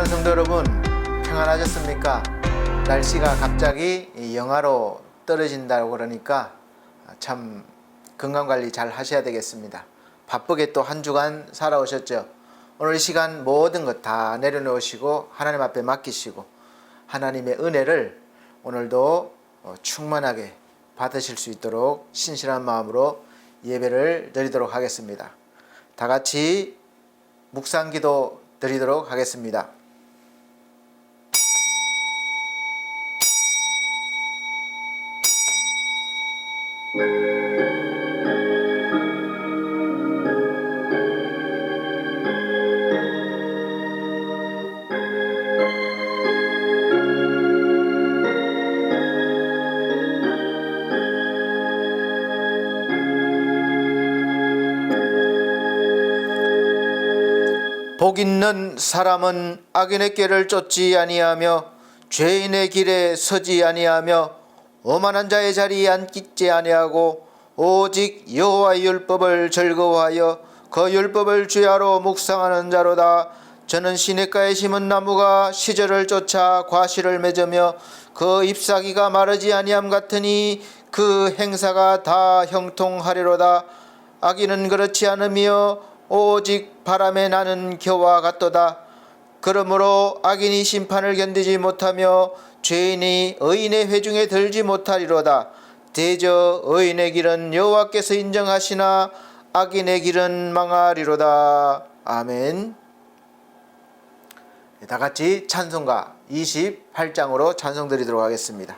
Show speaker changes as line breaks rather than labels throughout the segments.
사랑하는 성도 여러분, 평안하셨습니까? 날씨가 갑자기 영하로 떨어진다고 그러니까 참 건강관리 잘 하셔야 되겠습니다. 바쁘게 또 한 주간 살아오셨죠? 오늘 이 시간 모든 것 다 내려놓으시고 하나님 앞에 맡기시고 하나님의 은혜를 오늘도 충만하게 받으실 수 있도록 신실한 마음으로 예배를 드리도록 하겠습니다. 다 같이 묵상기도 드리도록 하겠습니다. 복 있는 사람은 악인의 길을 쫓지 아니하며 죄인의 길에 서지 아니하며 오만한 자의 자리에 앉지 아니하고 오직 여호와의 율법을 즐거워하여 그 율법을 주야로 묵상하는 자로다. 저는 시냇가에 심은 나무가 시절을 쫓아 과실을 맺으며 그 잎사귀가 마르지 아니함 같으니 그 행사가 다 형통하리로다. 악인은 그렇지 않으며 오직 바람에 나는 겨와 같도다. 그러므로 악인이 심판을 견디지 못하며 죄인이 의인의 회중에 들지 못하리로다. 대저 의인의 길은 여호와께서 인정하시나 악인의 길은 망하리로다. 아멘. 다 같이 찬송가 28장으로 찬송 드리도록 하겠습니다.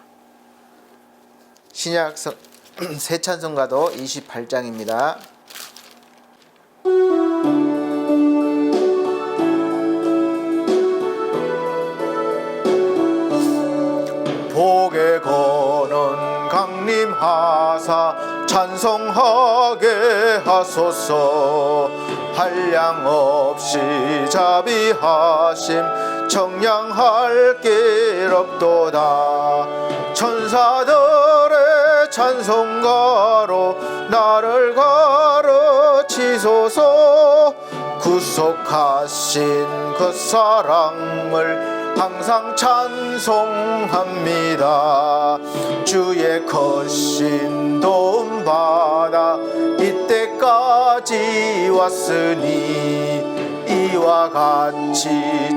신약 새 찬송가도 28장입니다. 복에 거는 강림하사 찬송하게 하소서. 한량없이 자비하심 청량할 길 없도다. 천사들의 찬송가로 나를 가르치소서. 구속하신 그 사랑을 항상 찬송합니다. 주의 거신 도움 받아 이때까지 왔으니 이와 같이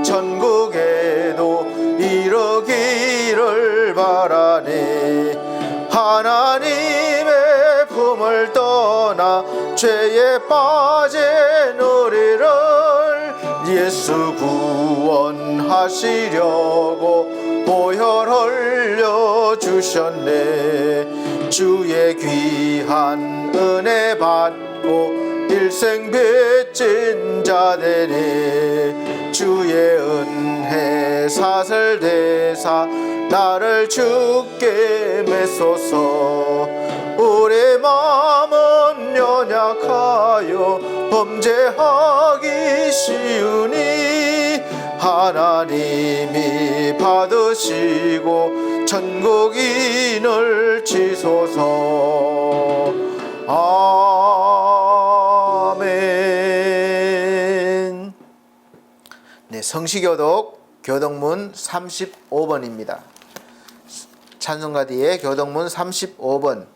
천국에도 이르기를 바라네. 하나님의 품을 떠나 죄에 빠진 우리를 예수 구원하시려고 보혈 흘려주셨네. 주의 귀한 은혜 받고 일생 빚진 자 되네. 주의 은혜 사슬대사 나를 주께 메소서. 우리 마음은 연약하여 범죄하기 쉬우니 하나님이 받으시고 천국인을 치소서. 아멘. 네, 성시교독 교독문 35번입니다. 찬송가 뒤에 교독문 35번.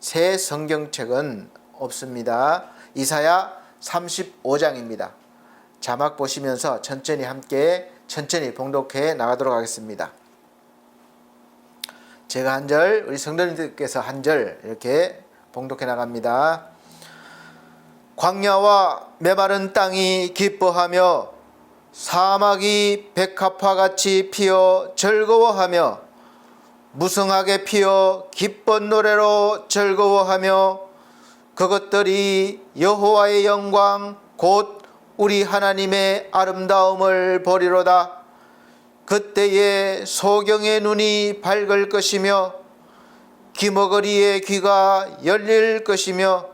새 성경책은 없습니다. 이사야 35장입니다. 자막 보시면서 천천히 봉독해 나가도록 하겠습니다. 제가 한 절, 우리 성도님들께서 한 절 이렇게 봉독해 나갑니다. 광야와 메마른 땅이 기뻐하며 사막이 백합화같이 피어 즐거워하며 무성하게 피어 기쁜 노래로 즐거워하며 그것들이 여호와의 영광 곧 우리 하나님의 아름다움을 보리로다. 그때에 소경의 눈이 밝을 것이며 귀머거리의 귀가 열릴 것이며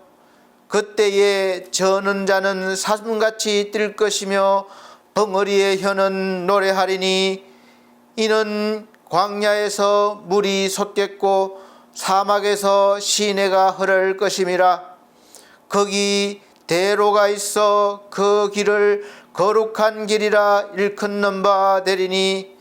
그때에 저는 자는 사슴같이 뛸 것이며 벙어리의 혀는 노래하리니 이는 광야에서 물이 솟겠고 사막에서 시내가 흐를 것임이라. 거기 대로가 있어 그 길을 거룩한 길이라 일컫는 바 되리니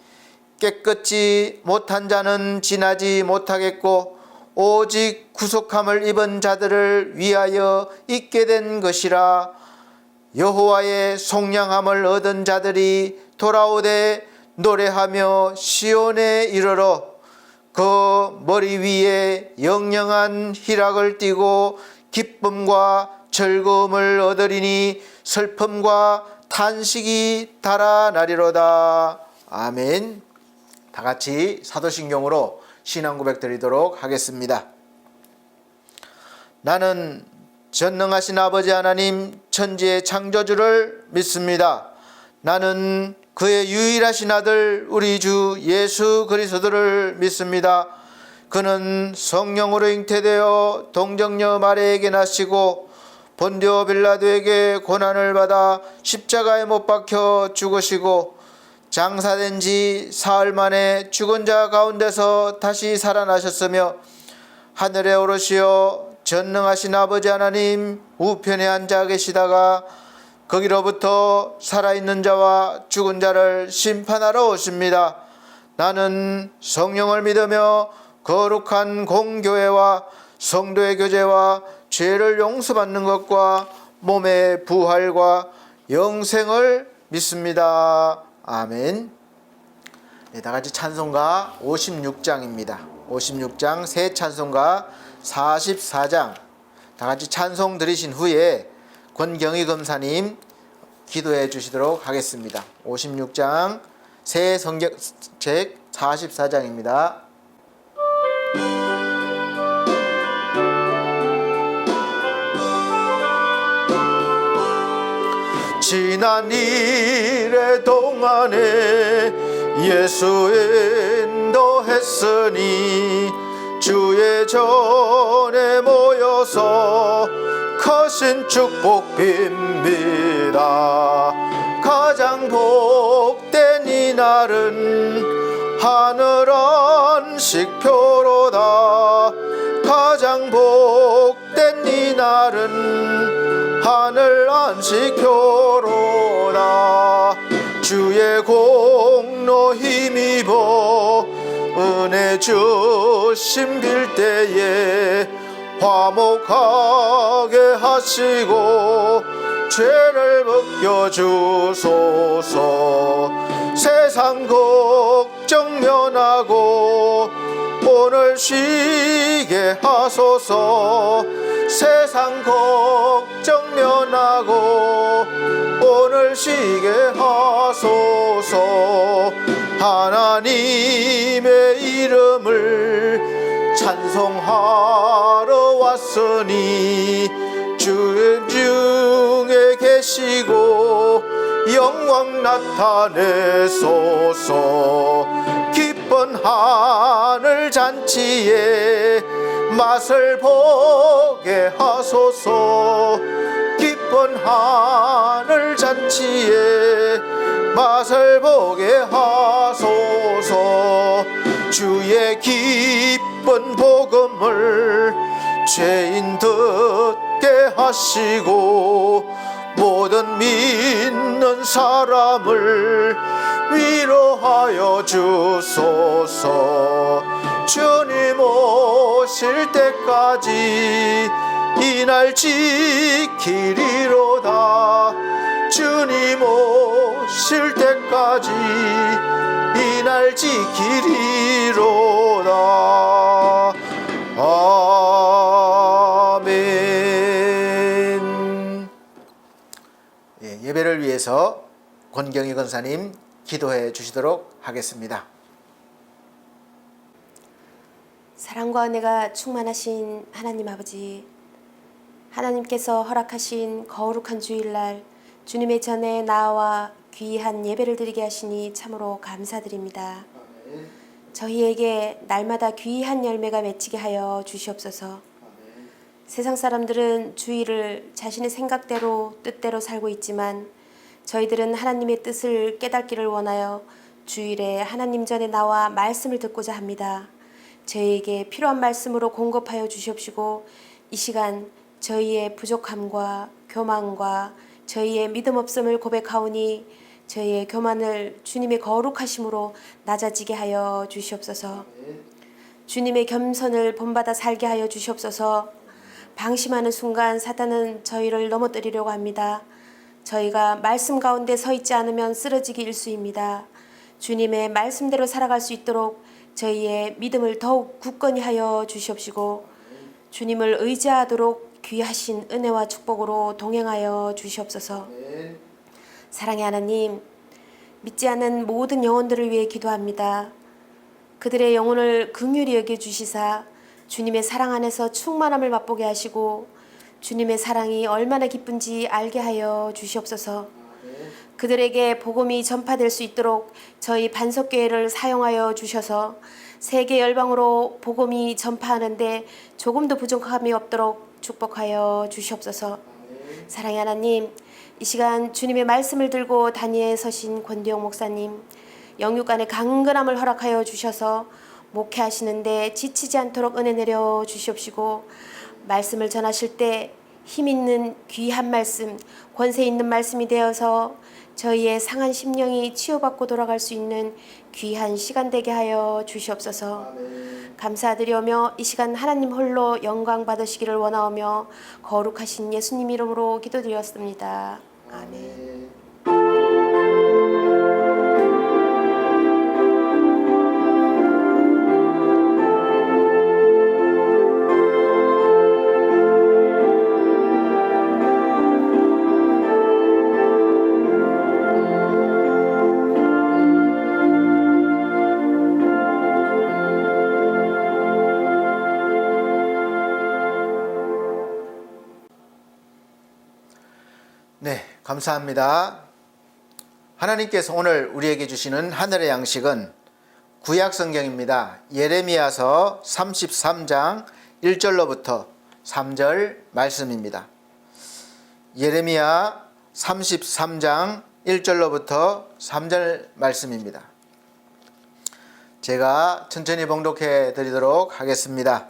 깨끗지 못한 자는 지나지 못하겠고 오직 구속함을 입은 자들을 위하여 있게 된 것이라. 여호와의 속량함을 얻은 자들이 돌아오되 노래하며 시온에 이르러 그 머리 위에 영영한 희락을 띠고 기쁨과 즐거움을 얻으리니 슬픔과 탄식이 달아나리로다. 아멘. 다 같이 사도신경으로 신앙 고백 드리도록 하겠습니다. 나는 전능하신 아버지 하나님 천지의 창조주를 믿습니다. 나는 그의 유일하신 아들 우리 주 예수 그리스도를 믿습니다. 그는 성령으로 잉태되어 동정녀 마리아에게 나시고 본디오 빌라도에게 고난을 받아 십자가에 못 박혀 죽으시고 장사된 지 사흘 만에 죽은 자 가운데서 다시 살아나셨으며 하늘에 오르시어 전능하신 아버지 하나님 우편에 앉아 계시다가 거기로부터 살아있는 자와 죽은 자를 심판하러 오십니다. 나는 성령을 믿으며 거룩한 공교회와 성도의 교제와 죄를 용서받는 것과 몸의 부활과 영생을 믿습니다. 아멘. 네, 다 같이 찬송가 56장입니다. 56장 새 찬송가 44장 다 같이 찬송 들으신 후에 권경희 검사님 기도해 주시도록 하겠습니다. 56장 새 성경책 44장입니다. 지난 일의 동안에 예수 인도했으니 주의 전에 모여서 크신 축복 빕니다. 가장 복된 이 날은 하늘 안식표로다. 가장 복된 이 날은 하늘 안식표로다. 주의 공로 힘입어 은혜 주심 빌 때에 화목하게 하시고 죄를 벗겨주소서. 세상 걱정 면하고 오늘 쉬게 하소서. 세상 걱정 면하고 오늘 쉬게 하소서. 하나님의 이름을 찬송하러 왔으니 주 중에 계시고 영광 나타내소서. 기쁜 하늘 잔치에 맛을 보게 하소서. 기쁜 하늘 잔치에 맛을 보게 하소서. 주의 기쁜 복음을 죄인 듣게 하시고 모든 믿는 사람을 위로하여 주소서. 주님 오실 때까지 이 날 지키리로다. 주님 오실 때까지 이 날 지키리로다. 아멘. 예배를 위해서 권경희 권사님 기도해 주시도록 하겠습니다.
사랑과 은혜가 충만하신 하나님 아버지, 하나님께서 허락하신 거룩한 주일날 주님의 전에 나와 귀한 예배를 드리게 하시니 참으로 감사드립니다. 저희에게 날마다 귀한 열매가 맺히게 하여 주시옵소서. 세상 사람들은 주일을 자신의 생각대로 뜻대로 살고 있지만 저희들은 하나님의 뜻을 깨닫기를 원하여 주일에 하나님 전에 나와 말씀을 듣고자 합니다. 저희에게 필요한 말씀으로 공급하여 주시옵시고 이 시간 저희의 부족함과 교만과 저희의 믿음 없음을 고백하오니 저희의 교만을 주님의 거룩하심으로 낮아지게 하여 주시옵소서. 주님의 겸손을 본받아 살게 하여 주시옵소서. 방심하는 순간 사탄은 저희를 넘어뜨리려고 합니다. 저희가 말씀 가운데 서 있지 않으면 쓰러지기 일쑤입니다. 주님의 말씀대로 살아갈 수 있도록 저희의 믿음을 더욱 굳건히 하여 주시옵시고 주님을 의지하도록 귀하신 은혜와 축복으로 동행하여 주시옵소서. 사랑의 하나님, 믿지 않는 모든 영혼들을 위해 기도합니다. 그들의 영혼을 긍휼히 여겨 주시사 주님의 사랑 안에서 충만함을 맛보게 하시고 주님의 사랑이 얼마나 기쁜지 알게 하여 주시옵소서. 그들에게 복음이 전파될 수 있도록 저희 반석교회를 사용하여 주셔서 세계 열방으로 복음이 전파하는데 조금도 부족함이 없도록 축복하여 주시옵소서. 사랑의 하나님, 이 시간 주님의 말씀을 들고 단위에 서신 권대용 목사님, 영육간의 강건함을 허락하여 주셔서 목회하시는데 지치지 않도록 은혜 내려 주시옵시고 말씀을 전하실 때 힘있는 귀한 말씀, 권세 있는 말씀이 되어서 저희의 상한 심령이 치유받고 돌아갈 수 있는 귀한 시간 되게 하여 주시옵소서. 감사드리오며 이 시간 하나님 홀로 영광 받으시기를 원하오며 거룩하신 예수님 이름으로 기도드렸습니다. 아멘.
네, 감사합니다. 하나님께서 오늘 우리에게 주시는 하늘의 양식은 구약 성경입니다. 예레미야서 33장 1절로부터 3절 말씀입니다. 예레미야 33장 1절로부터 3절 말씀입니다. 제가 천천히 봉독해 드리도록 하겠습니다.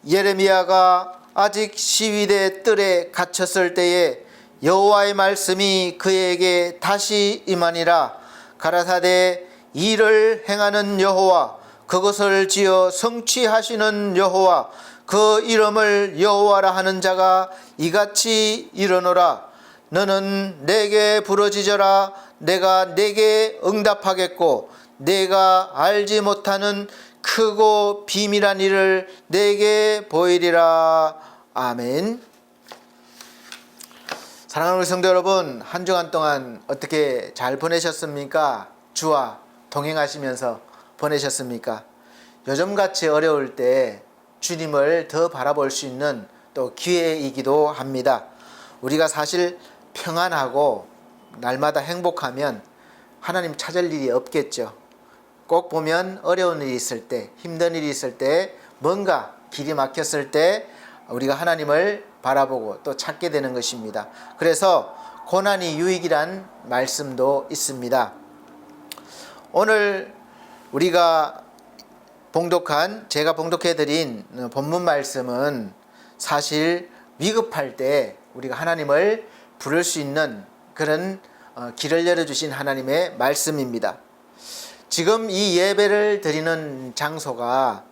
예레미야가 아직 시위대 뜰에 갇혔을 때에 여호와의 말씀이 그에게 다시 임하니라. 가라사대 이를 행하는 여호와, 그것을 지어 성취하시는 여호와, 그 이름을 여호와라 하는 자가 이같이 이르노라. 너는 내게 부르짖어라. 내가 내게 응답하겠고 내가 알지 못하는 크고 비밀한 일을 내게 보이리라. 아멘. 사랑하는 우리 성도 여러분, 한 주간 동안 어떻게 잘 보내셨습니까? 주와 동행하시면서 보내셨습니까? 요즘같이 어려울 때 주님을 더 바라볼 수 있는 또 기회이기도 합니다. 우리가 사실 평안하고 날마다 행복하면 하나님 찾을 일이 없겠죠. 꼭 보면 어려운 일이 있을 때, 힘든 일이 있을 때, 뭔가 길이 막혔을 때 우리가 하나님을 바라보고 또 찾게 되는 것입니다. 그래서 고난이 유익이란 말씀도 있습니다. 오늘 우리가 제가 봉독해드린 본문 말씀은 사실 위급할 때 우리가 하나님을 부를 수 있는 그런 길을 열어주신 하나님의 말씀입니다. 지금 이 예배를 드리는 장소가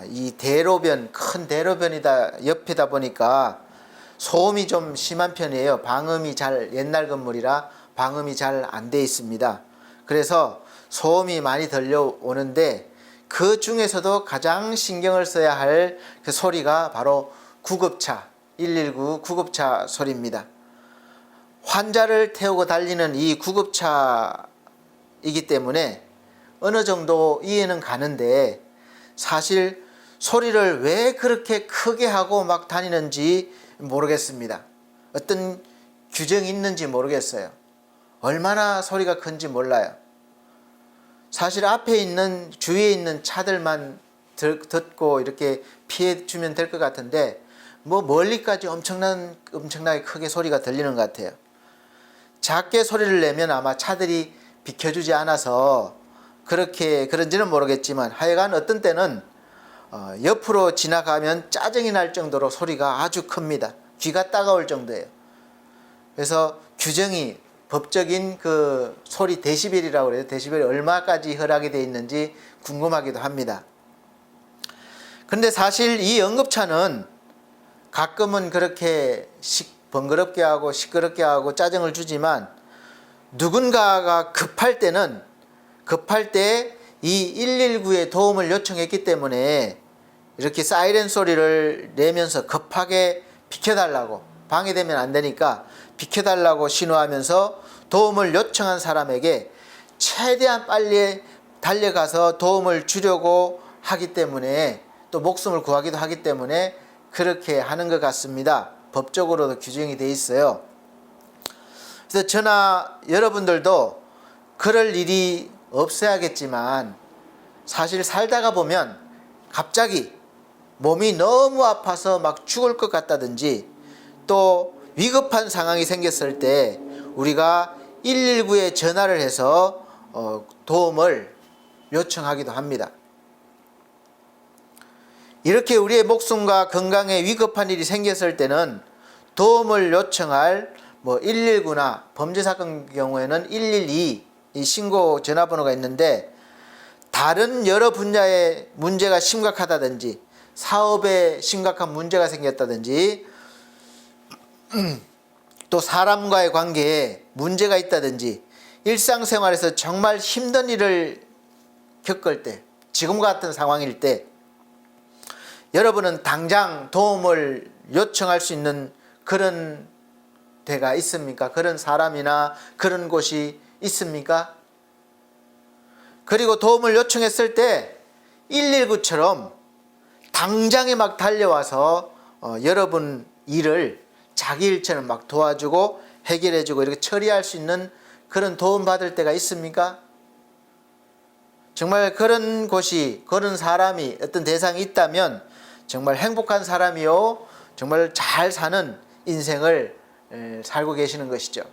이 대로변, 큰 대로변이다 옆이다 보니까 소음이 좀 심한 편이에요. 방음이 옛날 건물이라 방음이 잘 안 돼 있습니다. 그래서 소음이 많이 들려오는데 그 중에서도 가장 신경을 써야 할 그 소리가 바로 구급차, 119 구급차 소리입니다. 환자를 태우고 달리는 이 구급차이기 때문에 어느 정도 이해는 가는데 사실 소리를 왜 그렇게 크게 하고 막 다니는지 모르겠습니다. 어떤 규정이 있는지 모르겠어요. 얼마나 소리가 큰지 몰라요. 사실 앞에 있는 주위에 있는 차들만 듣고 이렇게 피해 주면 될 것 같은데 뭐 멀리까지 엄청나게 크게 소리가 들리는 것 같아요. 작게 소리를 내면 아마 차들이 비켜주지 않아서 그런지는 모르겠지만 하여간 어떤 때는 옆으로 지나가면 짜증이 날 정도로 소리가 아주 큽니다. 귀가 따가울 정도예요. 그래서 규정이 법적인 그 소리 데시벨이라고 그래요. 데시벨이 얼마까지 허락이 되어 있는지 궁금하기도 합니다. 근데 사실 이 연급차는 가끔은 그렇게 번거롭게 하고 시끄럽게 하고 짜증을 주지만 누군가가 급할 때 이 119에 도움을 요청했기 때문에 이렇게 사이렌 소리를 내면서 급하게 비켜달라고, 방해되면 안 되니까 비켜달라고 신호하면서 도움을 요청한 사람에게 최대한 빨리 달려가서 도움을 주려고 하기 때문에, 또 목숨을 구하기도 하기 때문에 그렇게 하는 것 같습니다. 법적으로도 규정이 되어 있어요. 그래서 저나 여러분들도 그럴 일이 없어야겠지만 사실 살다가 보면 갑자기 몸이 너무 아파서 막 죽을 것 같다든지, 또 위급한 상황이 생겼을 때 우리가 119에 전화를 해서 도움을 요청하기도 합니다. 이렇게 우리의 목숨과 건강에 위급한 일이 생겼을 때는 도움을 요청할 119나 범죄사건 경우에는 112 이 신고 전화번호가 있는데, 다른 여러 분야의 문제가 심각하다든지 사업에 심각한 문제가 생겼다든지 또 사람과의 관계에 문제가 있다든지 일상생활에서 정말 힘든 일을 겪을 때, 지금 같은 상황일 때 여러분은 당장 도움을 요청할 수 있는 그런 데가 있습니까? 그런 사람이나 그런 곳이 있습니까? 그리고 도움을 요청했을 때 119처럼 당장에 막 달려와서 여러분 일을 자기 일처럼 막 도와주고 해결해주고 이렇게 처리할 수 있는 그런 도움받을 때가 있습니까? 정말 그런 곳이, 그런 사람이, 어떤 대상이 있다면 정말 행복한 사람이요, 정말 잘 사는 인생을 살고 계시는 것이죠.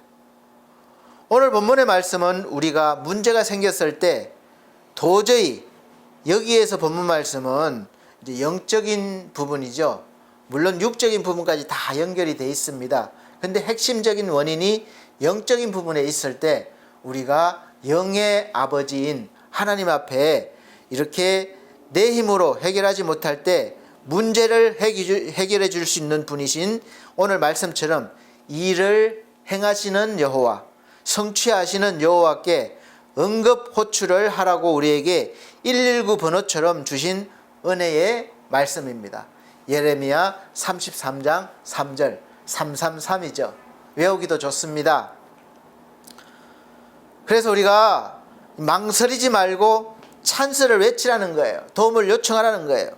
오늘 본문의 말씀은 우리가 문제가 생겼을 때 도저히, 여기에서 본문 말씀은 이제 영적인 부분이죠. 물론 육적인 부분까지 다 연결이 되어 있습니다. 근데 핵심적인 원인이 영적인 부분에 있을 때 우리가 영의 아버지인 하나님 앞에 이렇게 내 힘으로 해결하지 못할 때 문제를 해결해 줄 수 있는 분이신 오늘 말씀처럼 일을 행하시는 여호와, 성취하시는 여호와께 응급 호출을 하라고 우리에게 119 번호처럼 주신 은혜의 말씀입니다. 예레미야 33장 3절 333이죠. 외우기도 좋습니다. 그래서 우리가 망설이지 말고 찬스를 외치라는 거예요. 도움을 요청하라는 거예요.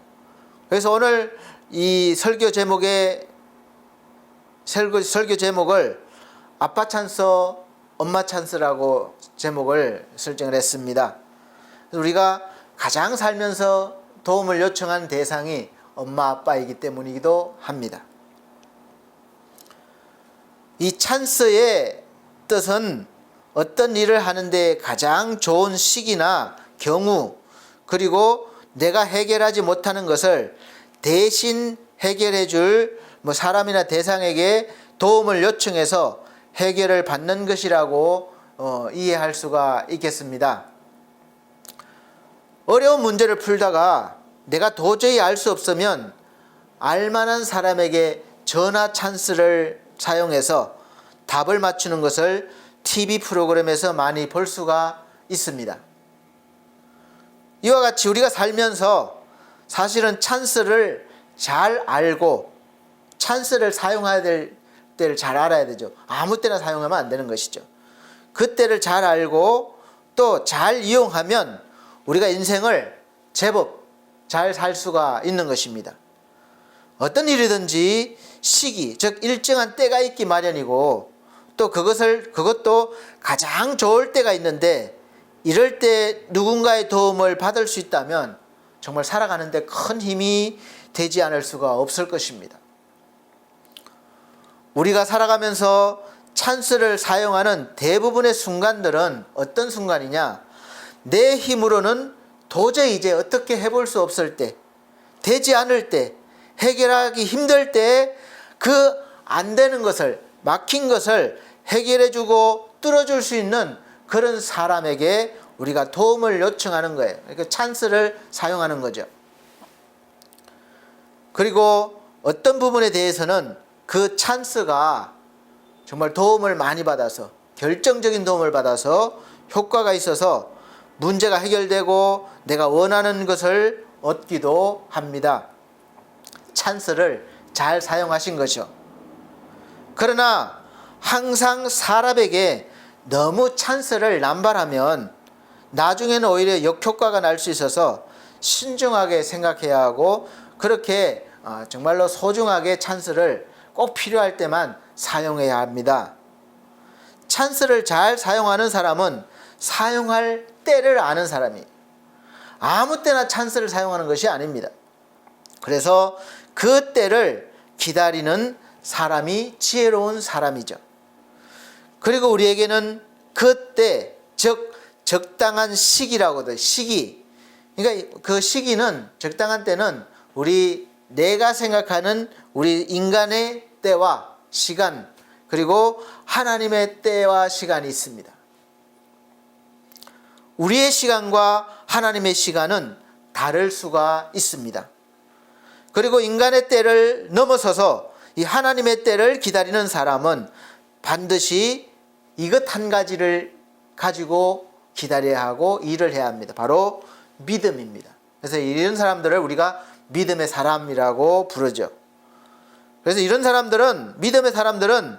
그래서 오늘 이 설교 제목을 아빠 찬스, 엄마 찬스라고 제목을 설정을 했습니다. 우리가 가장 살면서 도움을 요청한 대상이 엄마 아빠이기 때문이기도 합니다. 이 찬스의 뜻은 어떤 일을 하는데 가장 좋은 시기나 경우, 그리고 내가 해결하지 못하는 것을 대신 해결해 줄 사람이나 대상에게 도움을 요청해서 해결을 받는 것이라고 이해할 수가 있겠습니다. 어려운 문제를 풀다가 내가 도저히 알 수 없으면 알만한 사람에게 전화 찬스를 사용해서 답을 맞추는 것을 TV 프로그램에서 많이 볼 수가 있습니다. 이와 같이 우리가 살면서 사실은 찬스를 잘 알고 찬스를 사용해야 될 때를 잘 알아야 되죠. 아무 때나 사용하면 안 되는 것이죠. 그때를 잘 알고 또 잘 이용하면 우리가 인생을 제법 잘 살 수가 있는 것입니다. 어떤 일이든지 시기, 즉 일정한 때가 있기 마련이고, 또 그것도 가장 좋을 때가 있는데, 이럴 때 누군가의 도움을 받을 수 있다면 정말 살아가는데 큰 힘이 되지 않을 수가 없을 것입니다. 우리가 살아가면서 찬스를 사용하는 대부분의 순간들은 어떤 순간이냐? 내 힘으로는 도저히 이제 어떻게 해볼 수 없을 때, 되지 않을 때, 해결하기 힘들 때 그 안 되는 것을 막힌 것을 해결해주고 뚫어줄 수 있는 그런 사람에게 우리가 도움을 요청하는 거예요. 그러니까 찬스를 사용하는 거죠. 그리고 어떤 부분에 대해서는 그 찬스가 정말 도움을 많이 받아서, 결정적인 도움을 받아서 효과가 있어서 문제가 해결되고 내가 원하는 것을 얻기도 합니다. 찬스를 잘 사용하신 거죠. 그러나 항상 사람에게 너무 찬스를 남발하면 나중에는 오히려 역효과가 날 수 있어서 신중하게 생각해야 하고, 그렇게 정말로 소중하게 찬스를 꼭 필요할 때만 사용해야 합니다. 찬스를 잘 사용하는 사람은 사용할 때를 아는 사람이, 아무 때나 찬스를 사용하는 것이 아닙니다. 그래서 그 때를 기다리는 사람이 지혜로운 사람이죠. 그리고 우리에게는 그때, 즉 적당한 시기라고도, 시기. 그러니까 그 시기는, 적당한 때는 내가 생각하는 우리 인간의 때와 시간, 그리고 하나님의 때와 시간이 있습니다. 우리의 시간과 하나님의 시간은 다를 수가 있습니다. 그리고 인간의 때를 넘어서서 이 하나님의 때를 기다리는 사람은 반드시 이것 한 가지를 가지고 기다려야 하고 일을 해야 합니다. 바로 믿음입니다. 그래서 이런 사람들을 우리가 믿음의 사람이라고 부르죠. 그래서 이런 사람들은, 믿음의 사람들은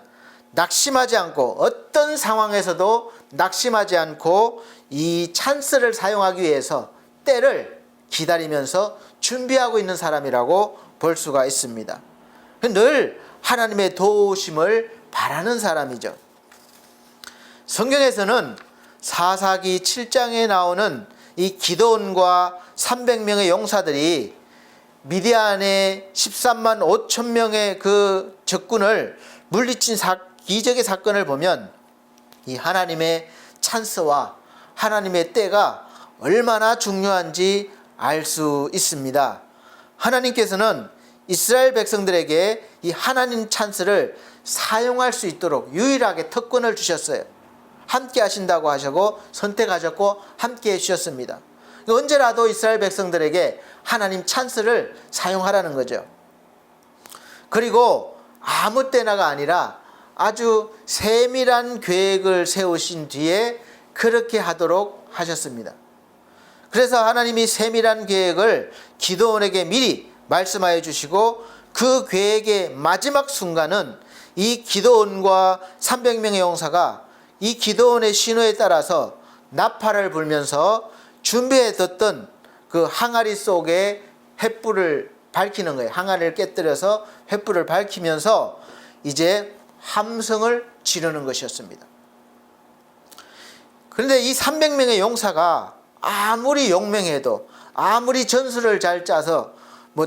낙심하지 않고, 어떤 상황에서도 낙심하지 않고 이 찬스를 사용하기 위해서 때를 기다리면서 준비하고 있는 사람이라고 볼 수가 있습니다. 늘 하나님의 도우심을 바라는 사람이죠. 성경에서는 사사기 7장에 나오는 이 기드온과 300명의 용사들이 미디안의 13만 5천 명의 그 적군을 물리친 기적의 사건을 보면 이 하나님의 찬스와 하나님의 때가 얼마나 중요한지 알 수 있습니다. 하나님께서는 이스라엘 백성들에게 이 하나님 찬스를 사용할 수 있도록 유일하게 특권을 주셨어요. 함께 하신다고 하시고 선택하셨고 함께 해주셨습니다. 언제라도 이스라엘 백성들에게 하나님 찬스를 사용하라는 거죠. 그리고 아무 때나가 아니라 아주 세밀한 계획을 세우신 뒤에 그렇게 하도록 하셨습니다. 그래서 하나님이 세밀한 계획을 기드온에게 미리 말씀하여 주시고, 그 계획의 마지막 순간은 이 기드온과 300명의 용사가 이 기드온의 신호에 따라서 나팔을 불면서 준비해뒀던 그 항아리 속에 횃불을 밝히는 거예요. 항아리를 깨뜨려서 횃불을 밝히면서 이제 함성을 지르는 것이었습니다. 그런데 이 300명의 용사가 아무리 용맹해도, 아무리 전술을 잘 짜서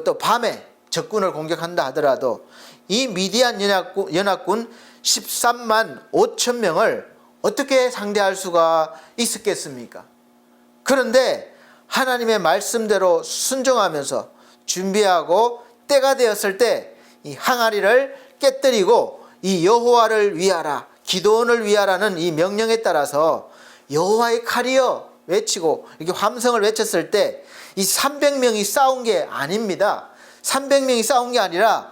또 밤에 적군을 공격한다 하더라도 이 미디안 연합군 13만 5천 명을 어떻게 상대할 수가 있었겠습니까? 그런데 하나님의 말씀대로 순종하면서 준비하고 때가 되었을 때 이 항아리를 깨뜨리고 이 여호와를 위하라, 기드온을 위하라는 이 명령에 따라서 여호와의 칼이여 외치고 이렇게 함성을 외쳤을 때 이 300명이 싸운 게 아닙니다. 300명이 싸운 게 아니라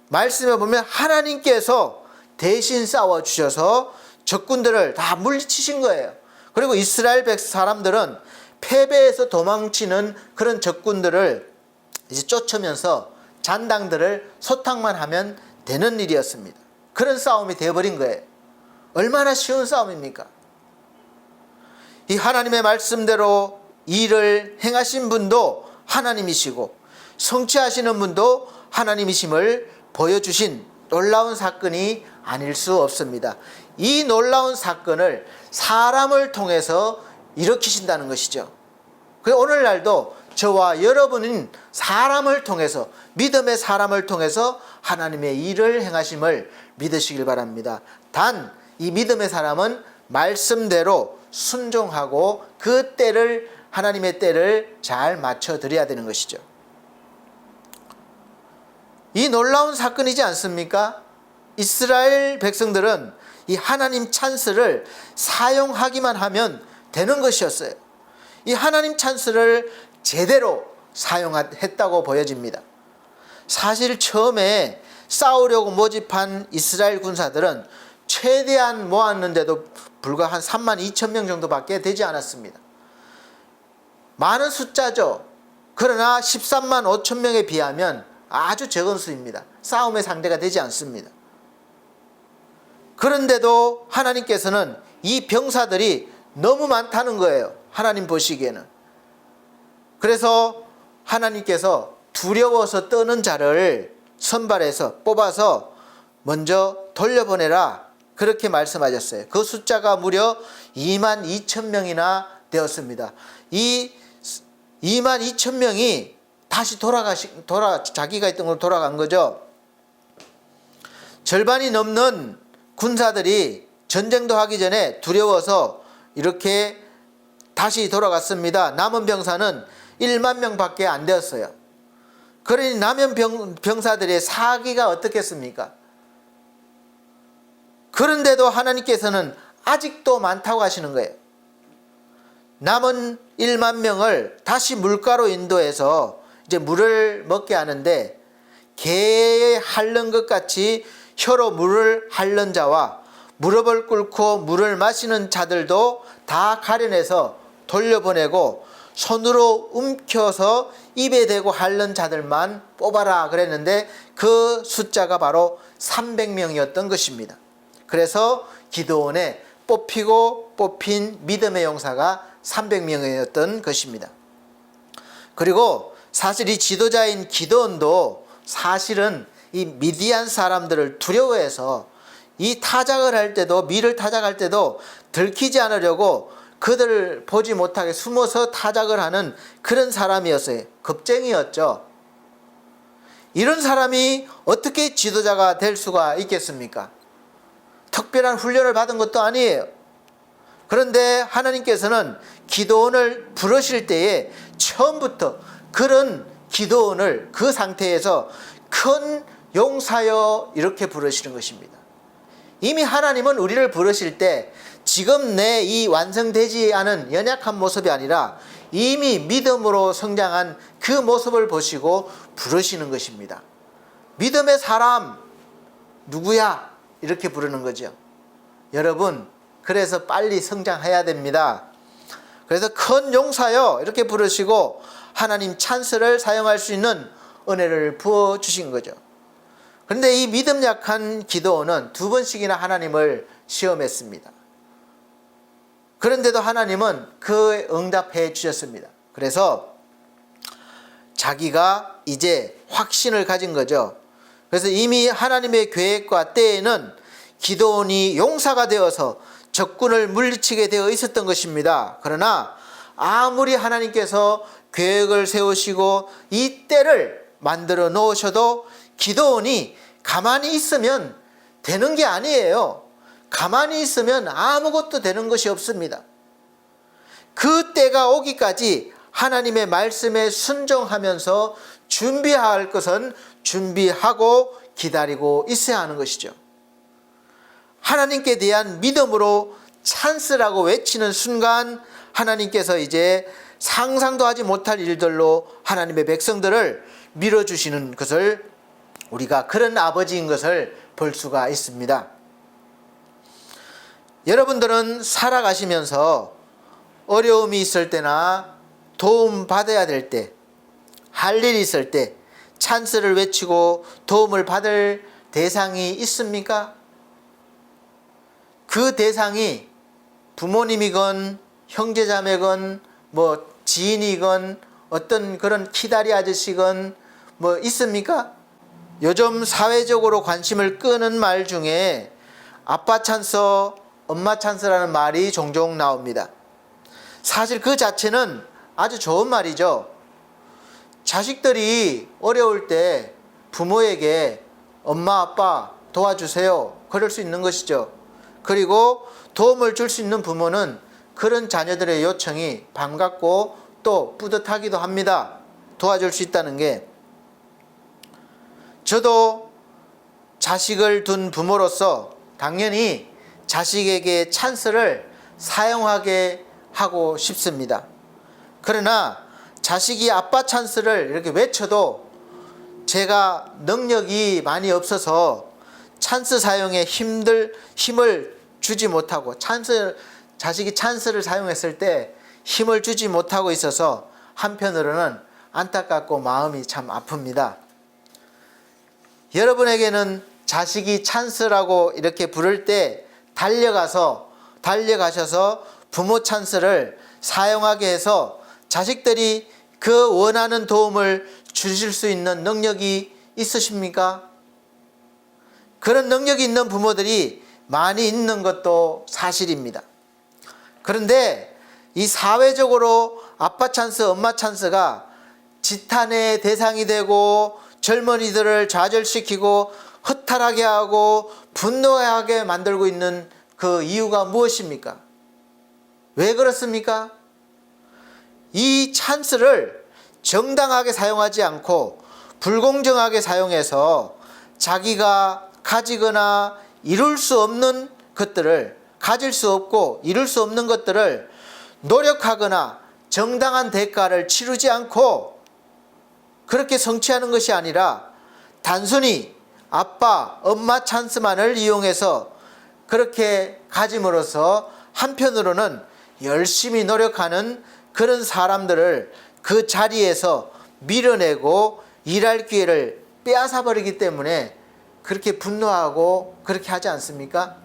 말씀에 보면 하나님께서 대신 싸워주셔서 적군들을 다 물리치신 거예요. 그리고 이스라엘 사람들은 패배해서 도망치는 그런 적군들을 이제 쫓으면서 잔당들을 소탕만 하면 되는 일이었습니다. 그런 싸움이 되어버린 거예요. 얼마나 쉬운 싸움입니까? 이 하나님의 말씀대로 일을 행하신 분도 하나님이시고 성취하시는 분도 하나님이심을 보여주신 놀라운 사건이 아닐 수 없습니다. 이 놀라운 사건을 사람을 통해서 일으키신다는 것이죠. 그래서 오늘날도 저와 여러분은 사람을 통해서, 믿음의 사람을 통해서 하나님의 일을 행하심을 믿으시길 바랍니다. 단 이 믿음의 사람은 말씀대로 순종하고 그 때를, 하나님의 때를 잘 맞춰드려야 되는 것이죠. 이 놀라운 사건이지 않습니까? 이스라엘 백성들은 이 하나님 찬스를 사용하기만 하면 되는 것이었어요. 이 하나님 찬스를 제대로 사용했다고 보여집니다. 사실 처음에 싸우려고 모집한 이스라엘 군사들은 최대한 모았는데도 불과 한 3만 2천 명 정도밖에 되지 않았습니다. 많은 숫자죠. 그러나 13만 5천 명에 비하면 아주 적은 수입니다. 싸움의 상대가 되지 않습니다. 그런데도 하나님께서는 이 병사들이 너무 많다는 거예요. 하나님 보시기에는. 그래서 하나님께서 두려워서 떠는 자를 선발해서 뽑아서 먼저 돌려보내라, 그렇게 말씀하셨어요. 그 숫자가 무려 2만 2천 명이나 되었습니다. 이 2만 2천 명이 다시 자기가 있던 곳으로 돌아간 거죠. 절반이 넘는 군사들이 전쟁도 하기 전에 두려워서 이렇게 다시 돌아갔습니다. 남은 병사는 1만 명밖에 안 되었어요. 그러니 남은 병사들의 사기가 어떻겠습니까? 그런데도 하나님께서는 아직도 많다고 하시는 거예요. 남은 1만 명을 다시 물가로 인도해서 이제 물을 먹게 하는데, 개에 핥는 것 같이 혀로 물을 핥는 자와 무릎을 꿇고 물을 마시는 자들도 다 가려내서 돌려보내고, 손으로 움켜서 입에 대고 핥는 자들만 뽑아라 그랬는데 그 숫자가 바로 300명이었던 것입니다. 그래서 기드온의 뽑히고 뽑힌 믿음의 용사가 300명이었던 것입니다. 그리고 사실 이 지도자인 기드온도 사실은 이 미디안 사람들을 두려워해서 이 타작을 할 때도, 밀을 타작할 때도 들키지 않으려고 그들을 보지 못하게 숨어서 타작을 하는 그런 사람이었어요. 겁쟁이였죠. 이런 사람이 어떻게 지도자가 될 수가 있겠습니까? 특별한 훈련을 받은 것도 아니에요. 그런데 하나님께서는 기드온을 부르실 때에 처음부터 그런 기드온을 그 상태에서 큰 용사여 이렇게 부르시는 것입니다. 이미 하나님은 우리를 부르실 때 지금 내 이 완성되지 않은 연약한 모습이 아니라 이미 믿음으로 성장한 그 모습을 보시고 부르시는 것입니다. 믿음의 사람 누구야? 이렇게 부르는 거죠. 여러분, 그래서 빨리 성장해야 됩니다. 그래서 큰 용사여 이렇게 부르시고 하나님 찬스를 사용할 수 있는 은혜를 부어주신 거죠. 그런데 이 믿음 약한 기드온은 2번씩이나 하나님을 시험했습니다. 그런데도 하나님은 그 응답해 주셨습니다. 그래서 자기가 이제 확신을 가진 거죠. 그래서 이미 하나님의 계획과 때에는 기드온이 용사가 되어서 적군을 물리치게 되어 있었던 것입니다. 그러나 아무리 하나님께서 계획을 세우시고 이 때를 만들어 놓으셔도 기드온이 가만히 있으면 되는 게 아니에요. 가만히 있으면 아무것도 되는 것이 없습니다. 그 때가 오기까지 하나님의 말씀에 순종하면서 준비할 것은 준비하고 기다리고 있어야 하는 것이죠. 하나님께 대한 믿음으로 찬스라고 외치는 순간 하나님께서 이제 상상도 하지 못할 일들로 하나님의 백성들을 밀어주시는 것을, 우리가 그런 아버지인 것을 볼 수가 있습니다. 여러분들은 살아가시면서 어려움이 있을 때나 도움 받아야 될 때, 할 일이 있을 때 찬스를 외치고 도움을 받을 대상이 있습니까? 그 대상이 부모님이건 형제자매건 뭐 지인이건 어떤 그런 키다리 아저씨건 뭐 있습니까? 요즘 사회적으로 관심을 끄는 말 중에 아빠 찬스, 엄마 찬스라는 말이 종종 나옵니다. 사실 그 자체는 아주 좋은 말이죠. 자식들이 어려울 때 부모에게 엄마 아빠 도와주세요 그럴 수 있는 것이죠. 그리고 도움을 줄 수 있는 부모는 그런 자녀들의 요청이 반갑고 또 뿌듯하기도 합니다. 도와줄 수 있다는 게. 저도 자식을 둔 부모로서 당연히 자식에게 찬스를 사용하게 하고 싶습니다. 그러나 자식이 아빠 찬스를 이렇게 외쳐도 제가 능력이 많이 없어서 찬스 사용에 힘을 주지 못하고 자식이 찬스를 사용했을 때 힘을 주지 못하고 있어서 한편으로는 안타깝고 마음이 참 아픕니다. 여러분에게는 자식이 찬스라고 이렇게 부를 때 달려가셔서 부모 찬스를 사용하게 해서 자식들이 그 원하는 도움을 주실 수 있는 능력이 있으십니까? 그런 능력이 있는 부모들이 많이 있는 것도 사실입니다. 그런데 이 사회적으로 아빠 찬스, 엄마 찬스가 지탄의 대상이 되고 젊은이들을 좌절시키고 허탈하게 하고 분노하게 만들고 있는 그 이유가 무엇입니까? 왜 그렇습니까? 이 찬스를 정당하게 사용하지 않고 불공정하게 사용해서 자기가 가지거나 이룰 수 없는 것들을 가질 수 없고 이룰 수 없는 것들을 노력하거나 정당한 대가를 치르지 않고 그렇게 성취하는 것이 아니라 단순히 아빠, 엄마 찬스만을 이용해서 그렇게 가짐으로써 한편으로는 열심히 노력하는 그런 사람들을 그 자리에서 밀어내고 일할 기회를 빼앗아 버리기 때문에 그렇게 분노하고 그렇게 하지 않습니까?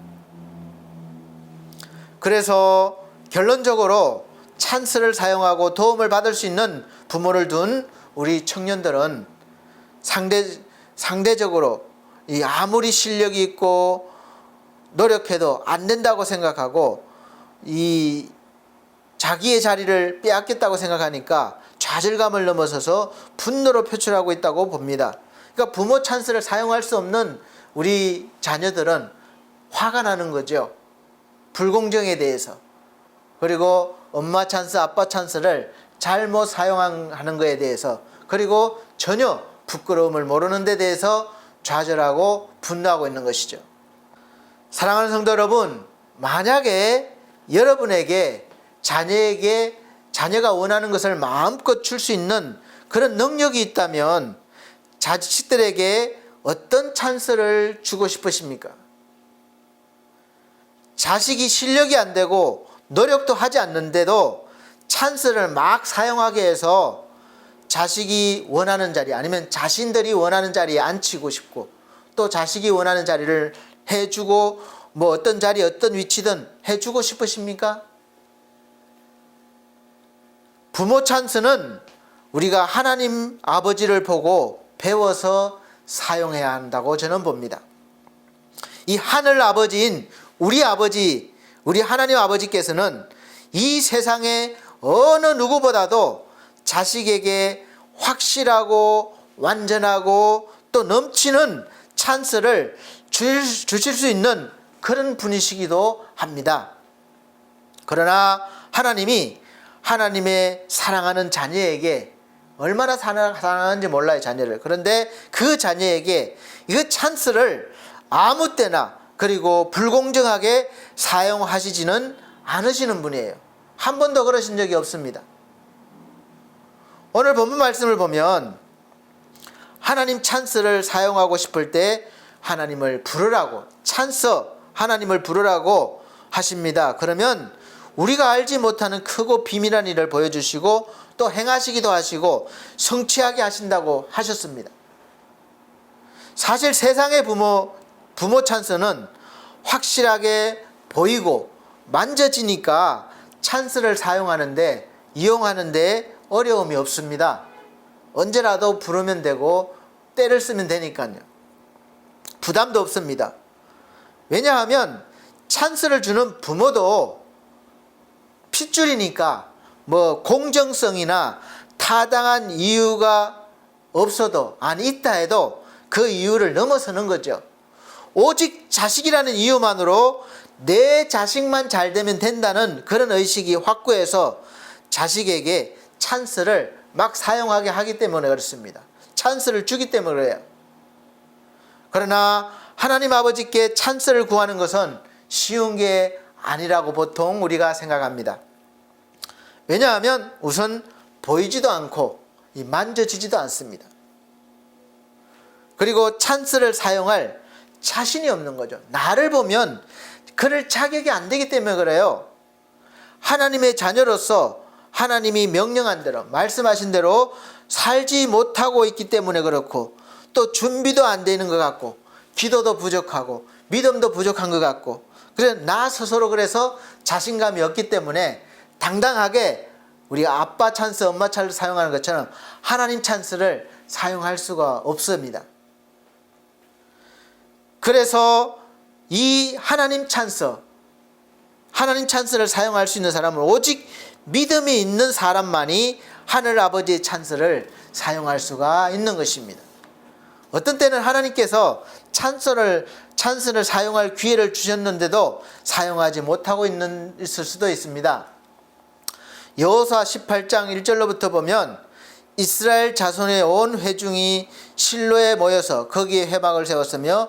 그래서 결론적으로 찬스를 사용하고 도움을 받을 수 있는 부모를 둔 우리 청년들은 상대적으로 아무리 실력이 있고 노력해도 안 된다고 생각하고 이 자기의 자리를 빼앗겠다고 생각하니까 좌절감을 넘어서서 분노로 표출하고 있다고 봅니다. 그러니까 부모 찬스를 사용할 수 없는 우리 자녀들은 화가 나는 거죠. 불공정에 대해서. 그리고 엄마 찬스, 아빠 찬스를 잘못 사용하는 것에 대해서, 그리고 전혀 부끄러움을 모르는 데 대해서 좌절하고 분노하고 있는 것이죠. 사랑하는 성도 여러분, 만약에 여러분에게 자녀가 원하는 것을 마음껏 줄 수 있는 그런 능력이 있다면 자식들에게 어떤 찬스를 주고 싶으십니까? 자식이 실력이 안 되고 노력도 하지 않는데도 찬스를 막 사용하게 해서 자식이 원하는 자리, 아니면 자신들이 원하는 자리에 앉히고 싶고 또 자식이 원하는 자리를 해주고 어떤 자리, 어떤 위치든 해주고 싶으십니까? 부모 찬스는 우리가 하나님 아버지를 보고 배워서 사용해야 한다고 저는 봅니다. 이 하늘 아버지인 우리 아버지, 우리 하나님 아버지께서는 이 세상의 어느 누구보다도 자식에게 확실하고 완전하고 또 넘치는 찬스를 주실 수 있는 그런 분이시기도 합니다. 그러나 하나님이 하나님의 사랑하는 자녀에게 얼마나 사랑하는지 몰라요, 자녀를. 그런데 그 자녀에게 이 찬스를 아무 때나 그리고 불공정하게 사용하시지는 않으시는 분이에요. 한 번도 그러신 적이 없습니다. 오늘 본문 말씀을 보면 하나님 찬스를 사용하고 싶을 때 하나님을 부르라고, 하나님을 부르라고 하십니다. 그러면 우리가 알지 못하는 크고 비밀한 일을 보여주시고 또 행하시기도 하시고 성취하게 하신다고 하셨습니다. 사실 세상의 부모 찬스는 확실하게 보이고 만져지니까 찬스를 이용하는데 어려움이 없습니다. 언제라도 부르면 되고 때를 쓰면 되니까요. 부담도 없습니다. 왜냐하면 찬스를 주는 부모도 핏줄이니까 공정성이나 타당한 이유가 없어도 있다 해도 그 이유를 넘어서는 거죠. 오직 자식이라는 이유만으로 내 자식만 잘 되면 된다는 그런 의식이 확고해서 자식에게 찬스를 막 사용하게 하기 때문에 그렇습니다. 찬스를 주기 때문에 그래요. 그러나 하나님 아버지께 찬스를 구하는 것은 쉬운 게 아니라고 보통 우리가 생각합니다. 왜냐하면 우선 보이지도 않고 만져지지도 않습니다. 그리고 찬스를 사용할 자신이 없는 거죠. 나를 보면 그럴 자격이 안 되기 때문에 그래요. 하나님의 자녀로서 하나님이 명령한 대로, 말씀하신 대로 살지 못하고 있기 때문에 그렇고, 또 준비도 안 되는 것 같고, 기도도 부족하고 믿음도 부족한 것 같고, 그래서 나 스스로 그래서 자신감이 없기 때문에 당당하게 우리가 아빠 찬스, 엄마 찬스 사용하는 것처럼 하나님 찬스를 사용할 수가 없습니다. 그래서 이 하나님 찬스를 사용할 수 있는 사람은 오직 믿음이 있는 사람만이 하늘 아버지의 찬스를 사용할 수가 있는 것입니다. 어떤 때는 하나님께서 찬스를 사용할 기회를 주셨는데도 사용하지 못하고 있을 수도 있습니다. 여호수아 18장 1절로부터 보면 이스라엘 자손의 온 회중이 실로에 모여서 거기에 회막을 세웠으며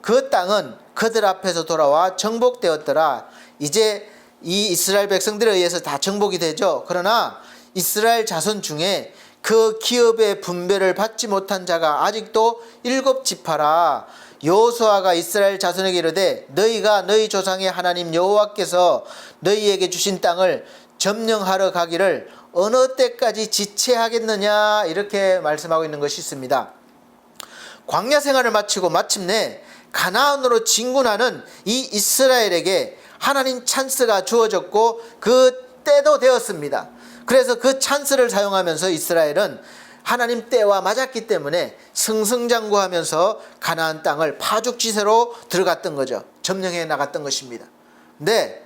그 땅은 그들 앞에서 돌아와 정복되었더라. 이제 이 이스라엘 백성들에 의해서 다 정복이 되죠. 그러나 이스라엘 자손 중에 그 기업의 분배를 받지 못한 자가 아직도 7지파라. 여호수아가 이스라엘 자손에게 이르되 너희가 너희 조상의 하나님 여호와께서 너희에게 주신 땅을 점령하러 가기를 어느 때까지 지체하겠느냐, 이렇게 말씀하고 있는 것이 있습니다. 광야 생활을 마치고 마침내 가나안으로 진군하는 이 이스라엘에게 하나님 찬스가 주어졌고 그 때도 되었습니다. 그래서 그 찬스를 사용하면서 이스라엘은 하나님 때와 맞았기 때문에 승승장구하면서 가나안 땅을 파죽지세로 들어갔던 거죠. 점령해 나갔던 것입니다. 네,